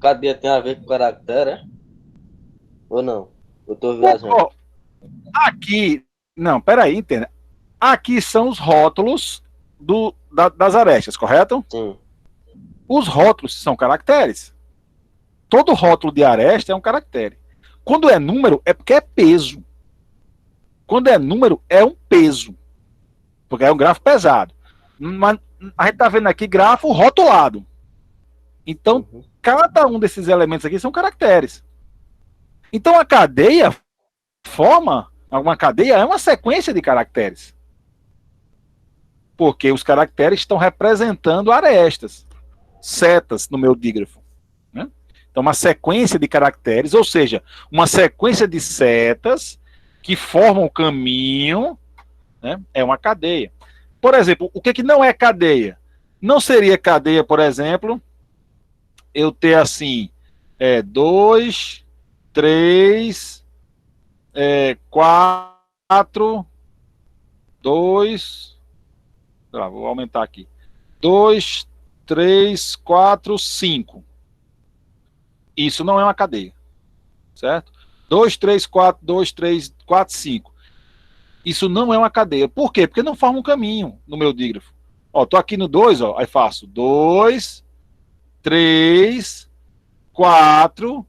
S3: Cadeia tem a ver com caractere, é? Ou não? Eu tô viajando.
S2: Aqui, não, peraí, entenda. Aqui são os rótulos das arestas, correto?
S3: Sim.
S2: Os rótulos são caracteres. Todo rótulo de aresta é um caractere. Quando é número, é porque é peso. Quando é número, é um peso. Porque é um grafo pesado. Mas a gente está vendo aqui grafo rotulado. Então, cada um desses elementos aqui são caracteres. Então, a cadeia uma cadeia é uma sequência de caracteres. Porque os caracteres estão representando arestas, setas no meu dígrafo. Né? Então, uma sequência de caracteres, ou seja, uma sequência de setas que formam o caminho, né? É uma cadeia. Por exemplo, o que não é cadeia? Não seria cadeia, por exemplo, eu ter assim, 2, 3, 4, 2, vou aumentar aqui, 2, 3, 4, 5. Isso não é uma cadeia, certo? 2, 3, 4, 2, 3, 4, 5. Isso não é uma cadeia. Por quê? Porque não forma um caminho no meu dígrafo. Ó, tô aqui no 2, ó, aí faço 2, 3, 4,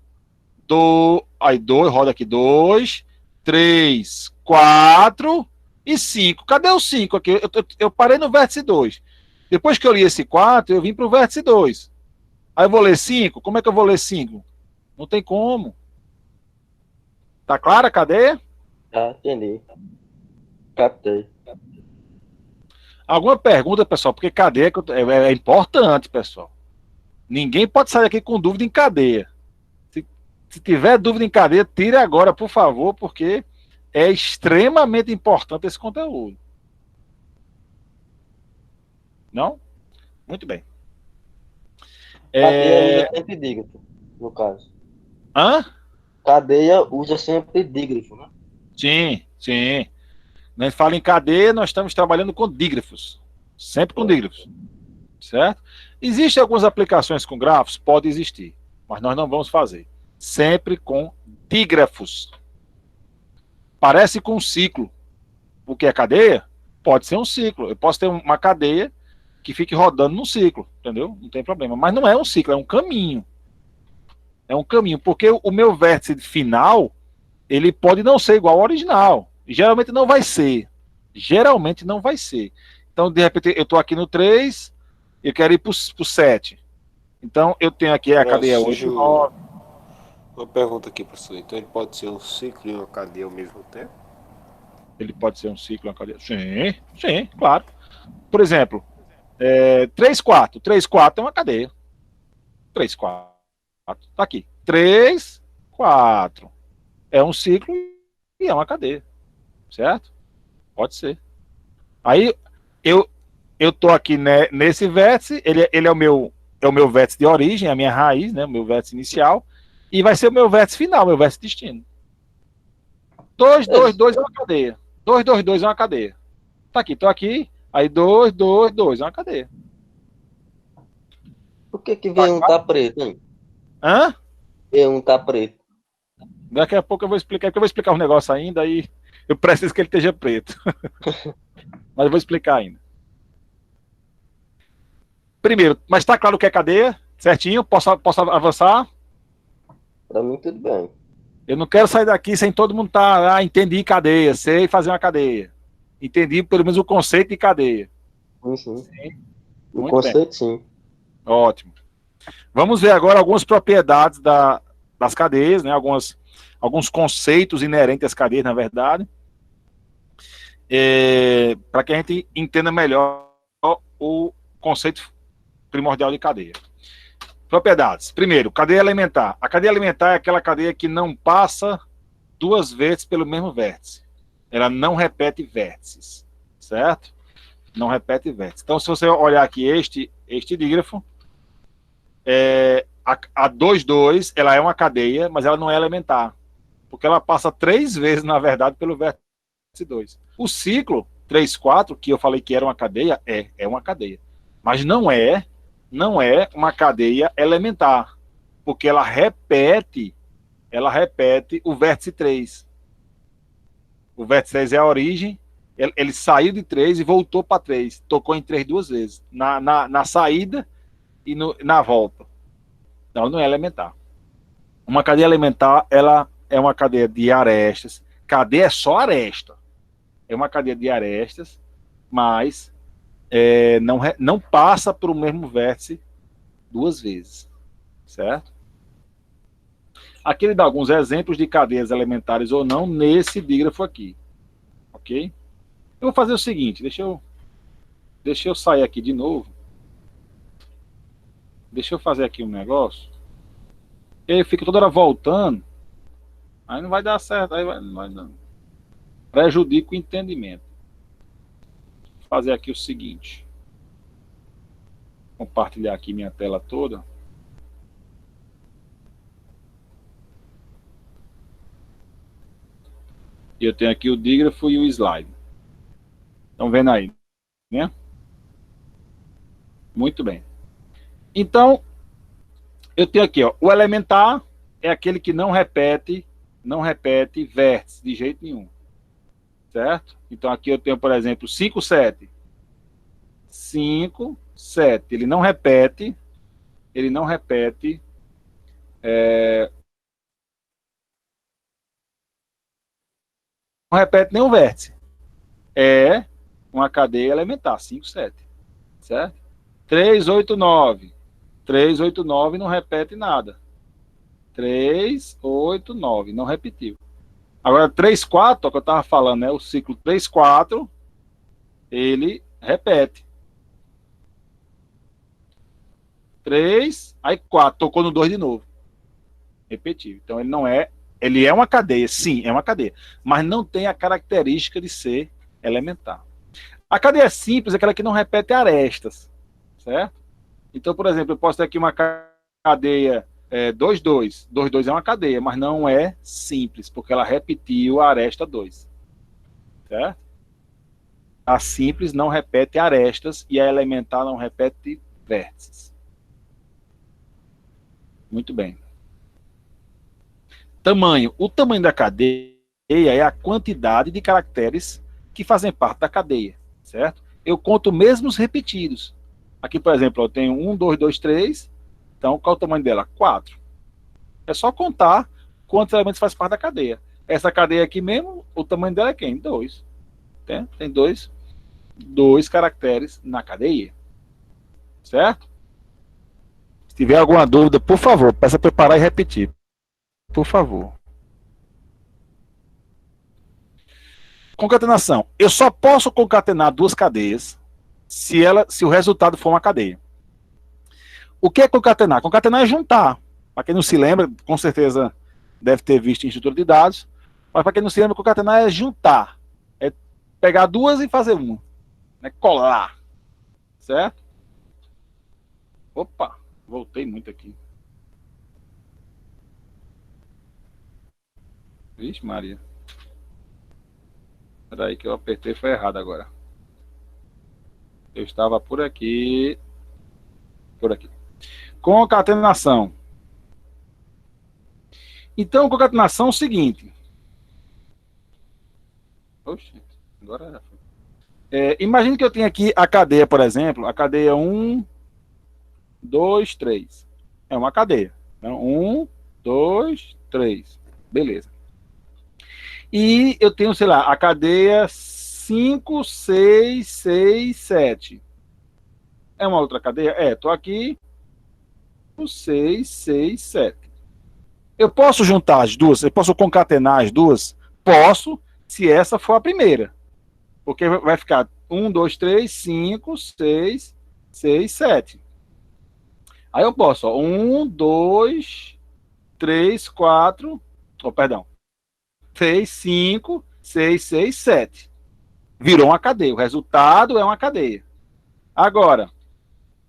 S2: 2, aí 2, roda aqui 2, 3, 4 e 5. Cadê o 5 aqui? Eu parei no vértice 2. Depois que eu li esse 4, eu vim para o vértice 2. Aí eu vou ler 5. Como é que eu vou ler 5? Não tem como. Tá clara a cadeia?
S3: Ah, entendi. Captei.
S2: Alguma pergunta, pessoal? Porque cadeia é importante, pessoal. Ninguém pode sair aqui com dúvida em cadeia. Se tiver dúvida em cadeia, tire agora, por favor, porque é extremamente importante esse conteúdo. Não? Muito bem.
S3: Cadeia usa sempre dígrafo, no caso.
S2: Hã?
S3: Cadeia usa sempre dígrafo, né?
S2: Sim, sim. Quando a gente fala em cadeia, nós estamos trabalhando com dígrafos. Sempre com dígrafos. Certo? Existem algumas aplicações com grafos? Pode existir. Mas nós não vamos fazer. Sempre com dígrafos. Parece com um ciclo. O que é cadeia? Pode ser um ciclo. Eu posso ter uma cadeia que fique rodando num ciclo, entendeu? Não tem problema. Mas não é um ciclo, é um caminho. É um caminho, porque o meu vértice final, ele pode não ser igual ao original. E geralmente não vai ser. Geralmente não vai ser. Então, de repente, eu estou aqui no 3, eu quero ir para o 7. Então, eu tenho aqui a cadeia 8 e 9.
S5: Uma pergunta aqui, professor. Então ele pode ser um ciclo e uma cadeia ao mesmo tempo?
S2: Ele pode ser um ciclo e uma cadeia? Sim, sim, claro. Por exemplo, 3, 4. 3, 4 é uma cadeia. 3, 4. Tá aqui. 3, 4. É um ciclo e é uma cadeia. Certo? Pode ser. Aí, eu tô aqui nesse vértice, ele é o meu vértice de origem, a minha raiz, né, o meu vértice inicial, e vai ser o meu vértice final, meu vértice destino. 2, 2, 2 é uma cadeia. 2, 2, 2 é uma cadeia. Tá aqui, tô aqui, aí 2, 2, 2 é uma cadeia.
S3: Por que V1 tá preto, hein?
S2: Hã?
S3: V1 tá preto.
S2: Daqui a pouco eu vou explicar, porque eu vou explicar um negócio ainda, aí eu preciso que ele esteja preto. Mas eu vou explicar ainda. Primeiro, mas tá claro o que é cadeia? Certinho? Posso avançar?
S3: Pra mim, tudo bem.
S2: Eu não quero sair daqui sem todo mundo entendi cadeia, sei fazer uma cadeia. Entendi pelo menos o conceito de cadeia.
S3: Sim. O
S2: Muito
S3: conceito,
S2: bem.
S3: sim.
S2: Ótimo. Vamos ver agora algumas propriedades das cadeias, né? Alguns conceitos inerentes às cadeias, na verdade. Para que a gente entenda melhor o conceito primordial de cadeia. Propriedades. Primeiro, cadeia alimentar. A cadeia alimentar é aquela cadeia que não passa duas vezes pelo mesmo vértice. Ela não repete vértices, certo? Não repete vértices. Então, se você olhar aqui este dígrafo, a 2, 2, ela é uma cadeia, mas ela não é elementar, porque ela passa 3 vezes, na verdade, pelo vértice 2. O ciclo 3, 4, que eu falei que era uma cadeia, é uma cadeia. Mas não é uma cadeia elementar, porque ela repete o vértice 3. O vértice 3 é a origem, ele saiu de 3 e voltou para 3, tocou em 3 duas vezes, na saída e na volta. Não é elementar. Uma cadeia elementar, ela é uma cadeia de arestas. Cadeia é só aresta. É uma cadeia de arestas, mas não passa por o mesmo vértice duas vezes, certo? Aqui ele dá alguns exemplos de cadeias elementares ou não nesse dígrafo aqui, ok? Eu vou fazer o seguinte, deixa eu sair aqui de novo. Deixa eu fazer aqui um negócio. E aí fica toda hora voltando. Aí não vai dar certo. Aí não vai dar. Prejudica o entendimento. Vou fazer aqui o seguinte. Compartilhar aqui minha tela toda. E eu tenho aqui o dígrafo e o slide. Estão vendo aí, né? Muito bem. Então, eu tenho aqui, ó, o elementar é aquele que não repete vértice de jeito nenhum. Certo? Então aqui eu tenho, por exemplo, 5, 7. 5, 7. Ele não repete nenhum vértice. É uma cadeia elementar, 5, 7. Certo? 3, 8, 9. 3, 8, 9 não repete nada. 3, 8, 9, não repetiu. Agora, 3, 4, ó, que eu estava falando, né? O ciclo 3, 4, ele repete. 3, aí 4, tocou no 2 de novo. Repetiu. Então, ele é uma cadeia, sim, é uma cadeia, mas não tem a característica de ser elementar. A cadeia simples é aquela que não repete arestas, certo? Então, por exemplo, eu posso ter aqui uma cadeia 2, 2. 2, 2 é uma cadeia, mas não é simples, porque ela repetiu a aresta 2. Certo? A simples não repete arestas e a elementar não repete vértices. Muito bem. Tamanho. O tamanho da cadeia é a quantidade de caracteres que fazem parte da cadeia, certo? Eu conto mesmo os repetidos. Aqui, por exemplo, eu tenho 1, 2, 2, 3. Então, qual é o tamanho dela? 4. É só contar quantos elementos faz parte da cadeia. Essa cadeia aqui mesmo, o tamanho dela é quem? 2. Tem dois caracteres na cadeia. Certo? Se tiver alguma dúvida, por favor, peça para parar e repetir. Por favor. Concatenação. Eu só posso concatenar duas cadeias se o resultado for uma cadeia. O que é concatenar? Concatenar é juntar. Para quem não se lembra, com certeza deve ter visto em estrutura de dados, mas para quem não se lembra, concatenar é juntar. É pegar duas e fazer uma. É colar. Certo? Opa, voltei muito aqui. Vixe, Maria. Espera aí que eu apertei, foi errado agora. Eu estava por aqui. Por aqui. Concatenação. Então, concatenação é o seguinte. Oxe, agora imagine que eu tenho aqui a cadeia, por exemplo, a cadeia 1, 2, 3. É uma cadeia. Então, 1, 2, 3. Beleza. E eu tenho, sei lá, a cadeia 5, 6, 6, 7. É uma outra cadeia? Estou aqui. 6, 6, 7. Eu posso juntar as duas? Eu posso concatenar as duas? Posso, se essa for a primeira. Porque vai ficar 1, 2, 3, 5, 6, 6, 7. Aí eu posso, 1, 2, 3, 4, perdão, 3, 5, 6, 6, 7. Virou uma cadeia. O resultado é uma cadeia. Agora,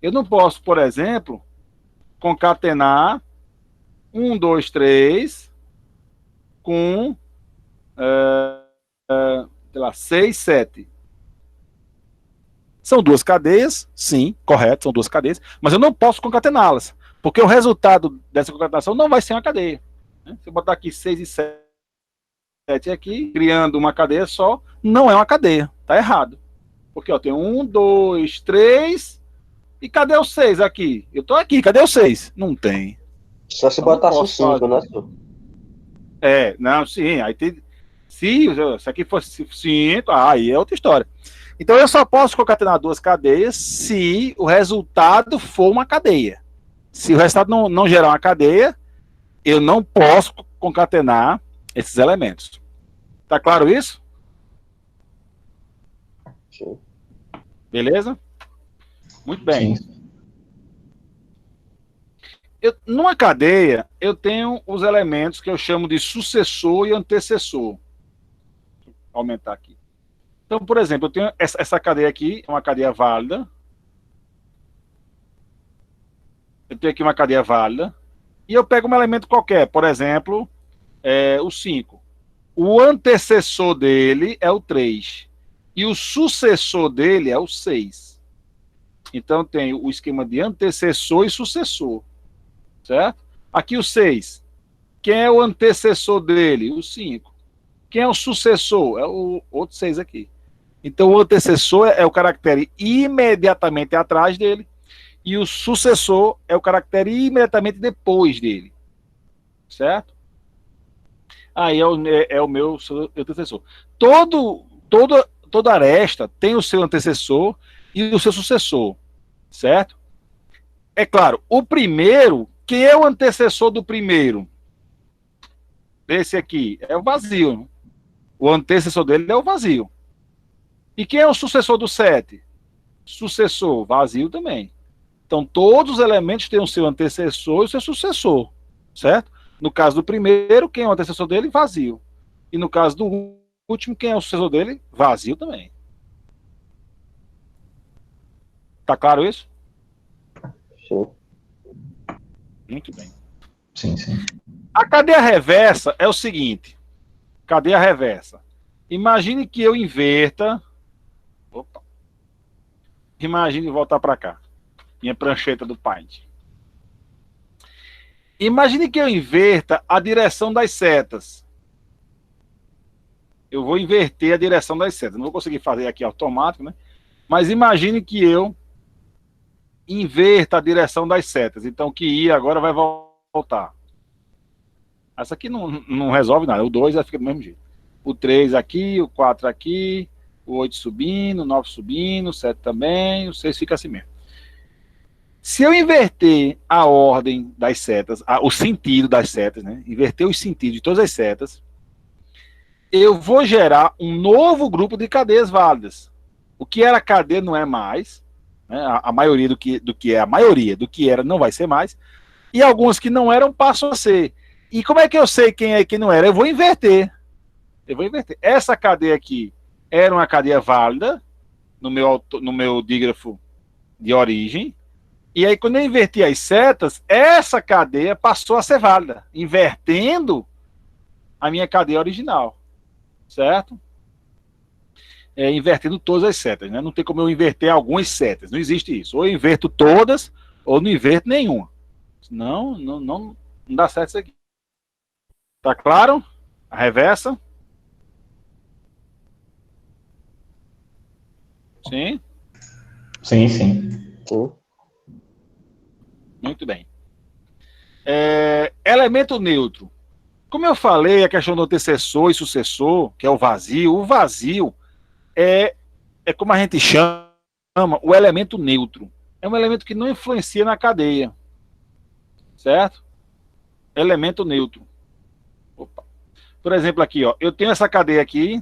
S2: eu não posso, por exemplo, concatenar 1, 2, 3 com sei lá, 6, 7. São duas cadeias, sim, correto, são duas cadeias, mas eu não posso concatená-las, porque o resultado dessa concatenação não vai ser uma cadeia. Né? Se eu botar aqui 6 e 7 aqui, criando uma cadeia só, não é uma cadeia, tá errado. Porque ó, tem 1, 2, 3, e cadê o 6 aqui? Eu tô aqui, cadê o 6? Não tem.
S3: Só se
S2: Então,
S3: botasse o 5, né, senhor?
S2: Não, sim, aí tem... Se aqui fosse 5, aí é outra história. Então eu só posso concatenar duas cadeias se o resultado for uma cadeia. Se o resultado não gerar uma cadeia, eu não posso concatenar esses elementos. Tá claro isso?
S3: Sim.
S2: Beleza? Muito bem.
S4: Sim.
S2: Numa cadeia, eu tenho os elementos que eu chamo de sucessor e antecessor. Vou aumentar aqui. Então, por exemplo, eu tenho essa cadeia aqui, é uma cadeia válida. Eu tenho aqui uma cadeia válida. E eu pego um elemento qualquer, por exemplo, o 5. O antecessor dele é o 3. E o sucessor dele é o 6. Então, eu tenho o esquema de antecessor e sucessor. Certo? Aqui o 6. Quem é o antecessor dele? O 5. Quem é o sucessor? É o outro 6 aqui. Então, o antecessor é o caractere imediatamente atrás dele. E o sucessor é o caractere imediatamente depois dele. Certo? Aí é o meu antecessor. Toda aresta tem o seu antecessor e o seu sucessor. Certo? É claro, o primeiro, quem é o antecessor do primeiro? Esse aqui é o vazio. O antecessor dele é o vazio. E quem é o sucessor do 7? Sucessor, vazio também. Então, todos os elementos têm o seu antecessor e o seu sucessor, certo? No caso do primeiro, quem é o antecessor dele? Vazio. E no caso do último, quem é o sucessor dele? Vazio também. Tá claro isso?
S3: Sim.
S2: Muito bem.
S4: Sim, sim.
S2: A cadeia reversa é o seguinte. Cadeia reversa. Imagine que eu inverta... Opa. Imagine voltar para cá. Minha prancheta do Paint. Imagine que eu inverta a direção das setas. Eu vou inverter a direção das setas. Não vou conseguir fazer aqui automático, né? Mas imagine que eu inverta a direção das setas. Então, o que ia agora vai voltar. Essa aqui não resolve nada. O 2 já fica do mesmo jeito. O 3 aqui, o 4 aqui, o 8 subindo, o 9 subindo, o 7 também, o 6 fica assim mesmo. Se eu inverter a ordem das setas, o sentido das setas, né? Inverter os sentidos de todas as setas, eu vou gerar um novo grupo de cadeias válidas. O que era cadeia não é mais, né? A maioria do que é a maioria do que era não vai ser mais, e alguns que não eram passam a ser. E como é que eu sei quem é e quem não era? Eu vou inverter. Essa cadeia aqui era uma cadeia válida no meu dígrafo de origem. E aí, quando eu inverti as setas, essa cadeia passou a ser válida, invertendo a minha cadeia original. Certo? Invertendo todas as setas, né? Não tem como eu inverter algumas setas. Não existe isso. Ou eu inverto todas, ou não inverto nenhuma. Senão, não dá certo isso aqui. Tá claro? A reversa? Sim?
S4: Sim, sim.
S3: Sim.
S2: Muito bem. Elemento neutro. Como eu falei, a questão do antecessor e sucessor, que é o vazio é como a gente chama o elemento neutro. É um elemento que não influencia na cadeia. Certo? Elemento neutro. Opa. Por exemplo, aqui, ó, eu tenho essa cadeia aqui,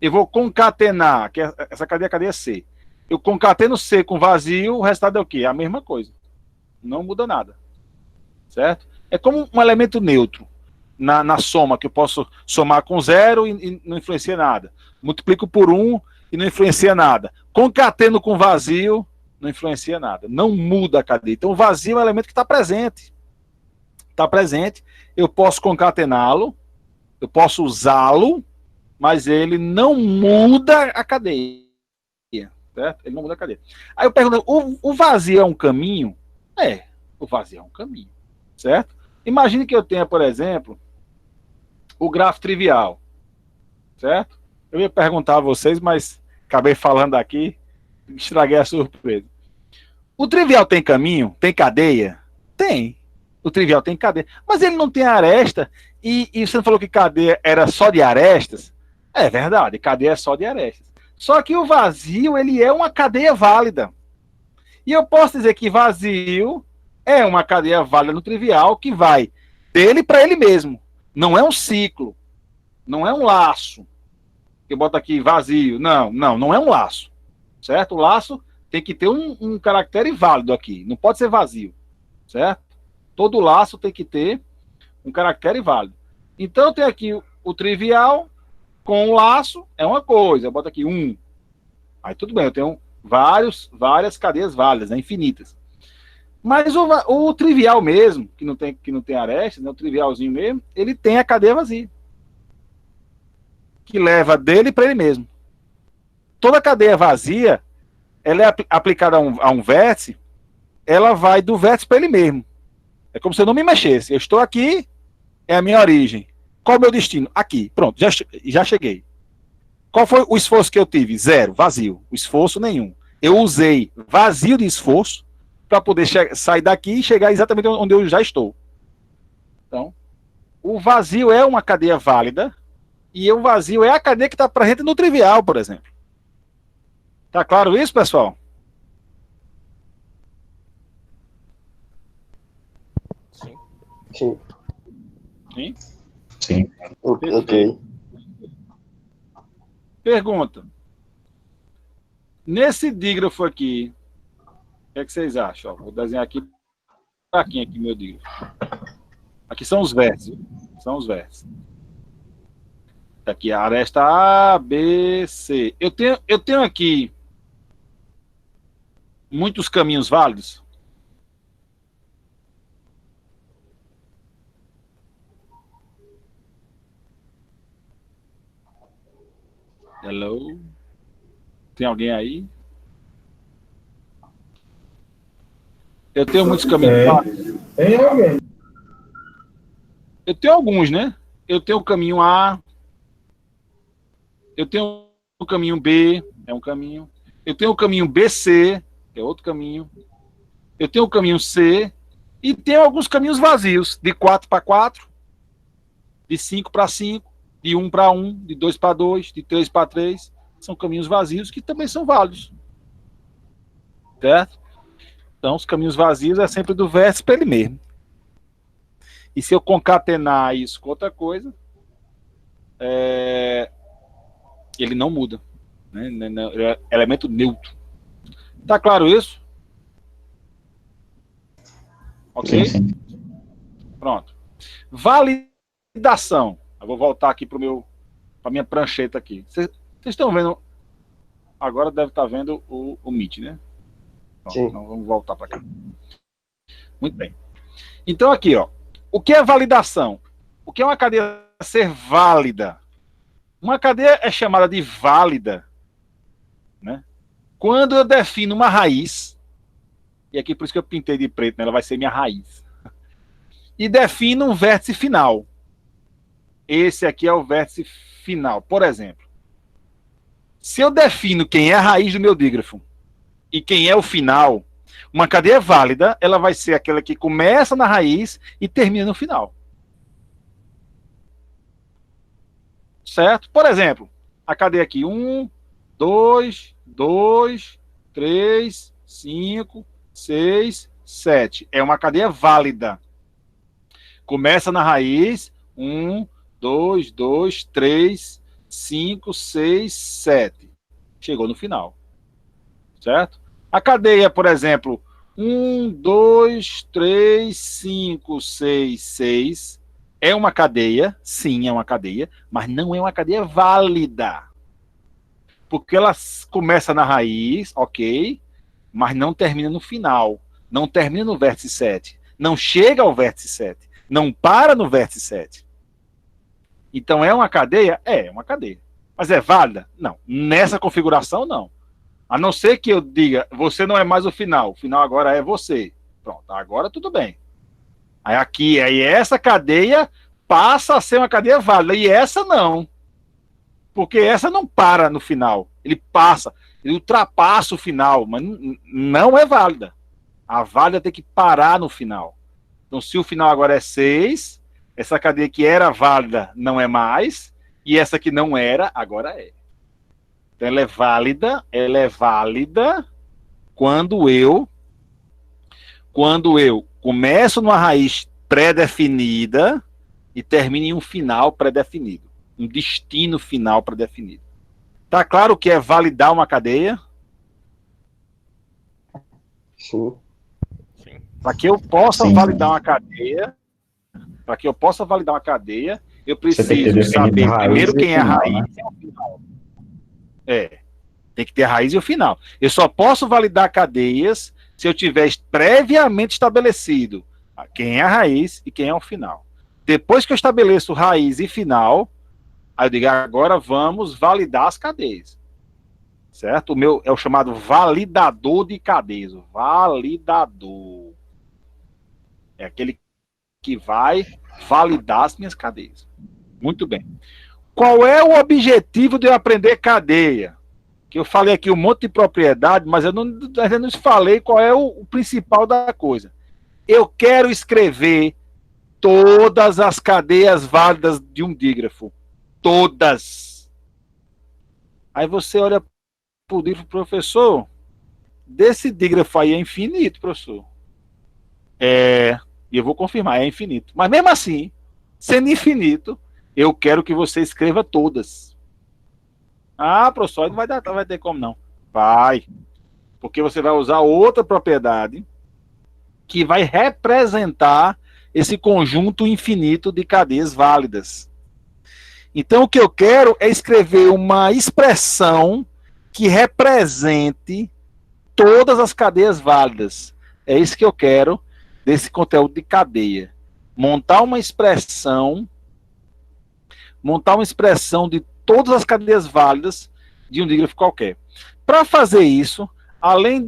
S2: eu vou concatenar, que essa cadeia é a cadeia C. Eu concateno C com vazio, o resultado é o quê? É a mesma coisa. Não muda nada. Certo? É como um elemento neutro na soma, que eu posso somar com 0 e não influencia nada. Multiplico por 1 e não influencia nada. Concateno com vazio, não influencia nada. Não muda a cadeia. Então, o vazio é um elemento que está presente. Está presente. Eu posso concatená-lo, eu posso usá-lo, mas ele não muda a cadeia. Certo? Ele não muda a cadeia. Aí eu pergunto, o vazio é um caminho? O vazio é um caminho, certo? Imagine que eu tenha, por exemplo, o grafo trivial, certo? Eu ia perguntar a vocês, mas acabei falando aqui, estraguei a surpresa. O trivial tem caminho? Tem cadeia? Tem. O trivial tem cadeia. Mas ele não tem aresta. E você não falou que cadeia era só de arestas? É verdade, cadeia é só de arestas. Só que o vazio, ele é uma cadeia válida. E eu posso dizer que vazio é uma cadeia válida no trivial que vai dele para ele mesmo. Não é um ciclo. Não é um laço. Eu boto aqui vazio. Não é um laço. Certo? O laço tem que ter um caractere válido aqui. Não pode ser vazio. Certo? Todo laço tem que ter um caractere válido. Então eu tenho aqui o trivial com o laço, é uma coisa. Eu boto aqui 1. Aí tudo bem, eu tenho várias cadeias válidas, né, infinitas. Mas o trivial mesmo, que não tem arestas, né, o trivialzinho mesmo, ele tem a cadeia vazia. Que leva dele para ele mesmo. Toda cadeia vazia, ela é aplicada a um vértice, ela vai do vértice para ele mesmo. É como se eu não me mexesse. Eu estou aqui, é a minha origem. Qual é o meu destino? Aqui. Pronto, já cheguei. Qual foi o esforço que eu tive? 0, vazio. O esforço nenhum. Eu usei vazio de esforço para poder sair daqui e chegar exatamente onde eu já estou. Então, o vazio é uma cadeia válida e o vazio é a cadeia que está presente no trivial, por exemplo. Tá claro isso, pessoal?
S3: Sim.
S2: Sim?
S4: Sim.
S3: Ok.
S2: Pergunta. Nesse dígrafo aqui, o que é que vocês acham? Ó, vou desenhar aqui aqui meu dígrafo. Aqui são os vértices. São os vértices. Aqui a aresta A, B, C. Eu tenho aqui muitos caminhos válidos. Hello? Tem alguém aí? Eu tenho muitos caminhos válidos.
S1: Tem alguém.
S2: Eu tenho alguns, né? Eu tenho o caminho A. Eu tenho o caminho B, é um caminho. Eu tenho o caminho BC, que é outro caminho. Eu tenho o caminho C. E tenho alguns caminhos vazios, de 4 para 4, de 5 para 5, de 1 para 1, de 2 para 2, de 3 para 3. São caminhos vazios que também são válidos. Certo? Então, os caminhos vazios é sempre do vértice para ele mesmo. E se eu concatenar isso com outra coisa, ele não muda. Né? Ele é elemento neutro. Tá claro isso? Ok?
S4: Sim, sim.
S2: Pronto. Validação. Eu vou voltar aqui para minha prancheta aqui. Vocês estão vendo? Agora deve estar vendo o Meet, né?
S3: Sim.
S2: Então vamos voltar para cá. Muito bem. Então aqui, ó. O que é validação? O que é uma cadeia ser válida? Uma cadeia é chamada de válida, né? Quando eu defino uma raiz, e aqui por isso que eu pintei de preto, né? Ela vai ser minha raiz. E defino um vértice final. Esse aqui é o vértice final. Por exemplo, se eu defino quem é a raiz do meu dígrafo e quem é o final, uma cadeia válida, ela vai ser aquela que começa na raiz e termina no final. Certo? Por exemplo, a cadeia aqui, 1, 2, 3, 5, 6, 7. É uma cadeia válida. Começa na raiz, 1, 2, 3, 5, 6, 7. Chegou no final. Certo? A cadeia, por exemplo, 1, 2, 3, 5, 6, 6. É uma cadeia, sim, é uma cadeia, mas não é uma cadeia válida. Porque ela começa na raiz, ok, mas não termina no final. Não termina no vértice 7. Não chega ao vértice 7. Não para no vértice 7. Então é uma cadeia? É uma cadeia. Mas é válida? Não. Nessa configuração, não. A não ser que eu diga, você não é mais o final agora é você. Pronto, agora tudo bem. Aí essa cadeia passa a ser uma cadeia válida, e essa não. Porque essa não para no final. Ele passa, ele ultrapassa o final, mas não é válida. A válida tem que parar no final. Então, se o final agora é 6, essa cadeia que era válida não é mais, e essa que não era, agora é. Então, ela é válida quando eu começo numa raiz pré-definida e termino em um final pré-definido, um destino final pré-definido. Tá claro que é validar uma cadeia?
S3: Sim.
S2: Para que eu possa
S4: Sim.
S2: validar uma cadeia, eu
S4: Você tem que ter
S2: preciso saber
S4: definido a raiz
S2: primeiro
S4: e
S2: quem é a
S4: final,
S2: raiz
S4: né?
S2: e o final. Tem que ter a raiz e o final. Eu só posso validar cadeias se eu tiver previamente estabelecido quem é a raiz e quem é o final. Depois que eu estabeleço raiz e final, aí eu digo, agora vamos validar as cadeias. Certo? O meu é o chamado validador de cadeias. O validador. É aquele que vai validar as minhas cadeias. Muito bem. Qual é o objetivo de eu aprender cadeia? Que eu falei aqui um monte de propriedade, mas eu não falei qual é o principal da coisa. Eu quero escrever todas as cadeias válidas de um dígrafo. Todas. Aí você olha para o dígrafo, professor, desse dígrafo aí é infinito, professor. E eu vou confirmar, é infinito. Mas mesmo assim, sendo infinito, eu quero que você escreva todas. Ah, professor, não vai ter como não. Vai. Porque você vai usar outra propriedade que vai representar esse conjunto infinito de cadeias válidas. Então, o que eu quero é escrever uma expressão que represente todas as cadeias válidas. É isso que eu quero desse conteúdo de cadeia. Montar uma expressão de todas as cadeias válidas de um dígrafo qualquer. Para fazer isso, além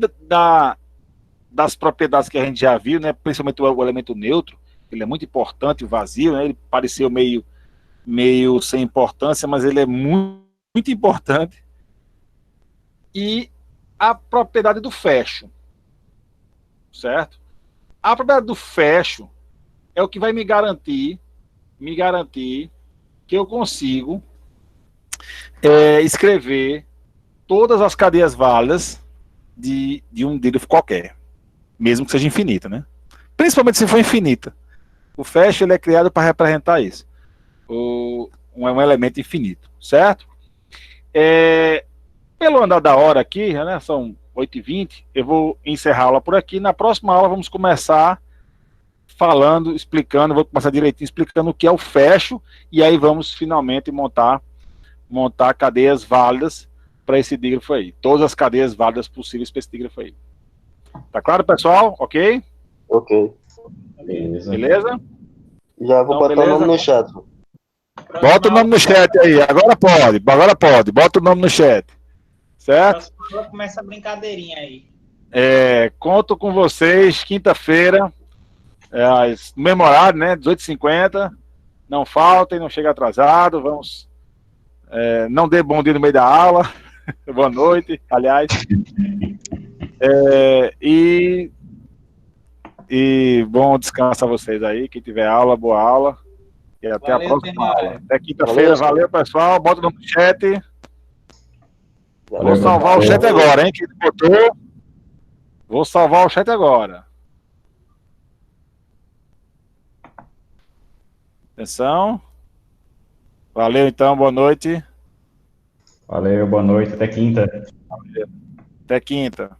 S2: das propriedades que a gente já viu, né, principalmente o elemento neutro, ele é muito importante, o vazio, né, ele pareceu meio sem importância, mas ele é muito, muito importante. E a propriedade do fecho, certo? A propriedade do fecho é o que vai me garantir que eu consigo escrever todas as cadeias válidas de um dígrafo qualquer, mesmo que seja infinita, né? Principalmente se for infinita. O fecho ele é criado para representar isso. Um elemento infinito, certo? Pelo andar da hora aqui, né, são 8h20, eu vou encerrar a aula por aqui. Na próxima aula vamos começar explicando, vou começar direitinho explicando o que é o fecho, e aí vamos finalmente montar cadeias válidas para esse dígrafo aí. Todas as cadeias válidas possíveis para esse dígrafo aí. Tá claro, pessoal? Ok?
S3: Ok.
S2: Beleza?
S3: Já vou
S2: Então,
S3: botar
S2: beleza.
S3: o nome no chat.
S2: Bota o nome no chat aí. Agora pode. Bota o nome no chat. Certo?
S6: Próxima começa a brincadeirinha aí.
S2: Conto com vocês quinta-feira, no mesmo horário, né? 18h50. Não faltem, não cheguem atrasado. Vamos. Não dê bom dia no meio da aula. Boa noite, aliás. E bom descanso a vocês aí. Quem tiver aula, boa aula. E até a próxima aula. Até quinta-feira. Valeu, pessoal. Bota o nome no chat. Vou salvar o chat agora, hein? Quem botou. Vou salvar o chat agora. Atenção. Valeu, então. Boa noite.
S4: Valeu, boa noite. Até quinta.
S2: Até quinta.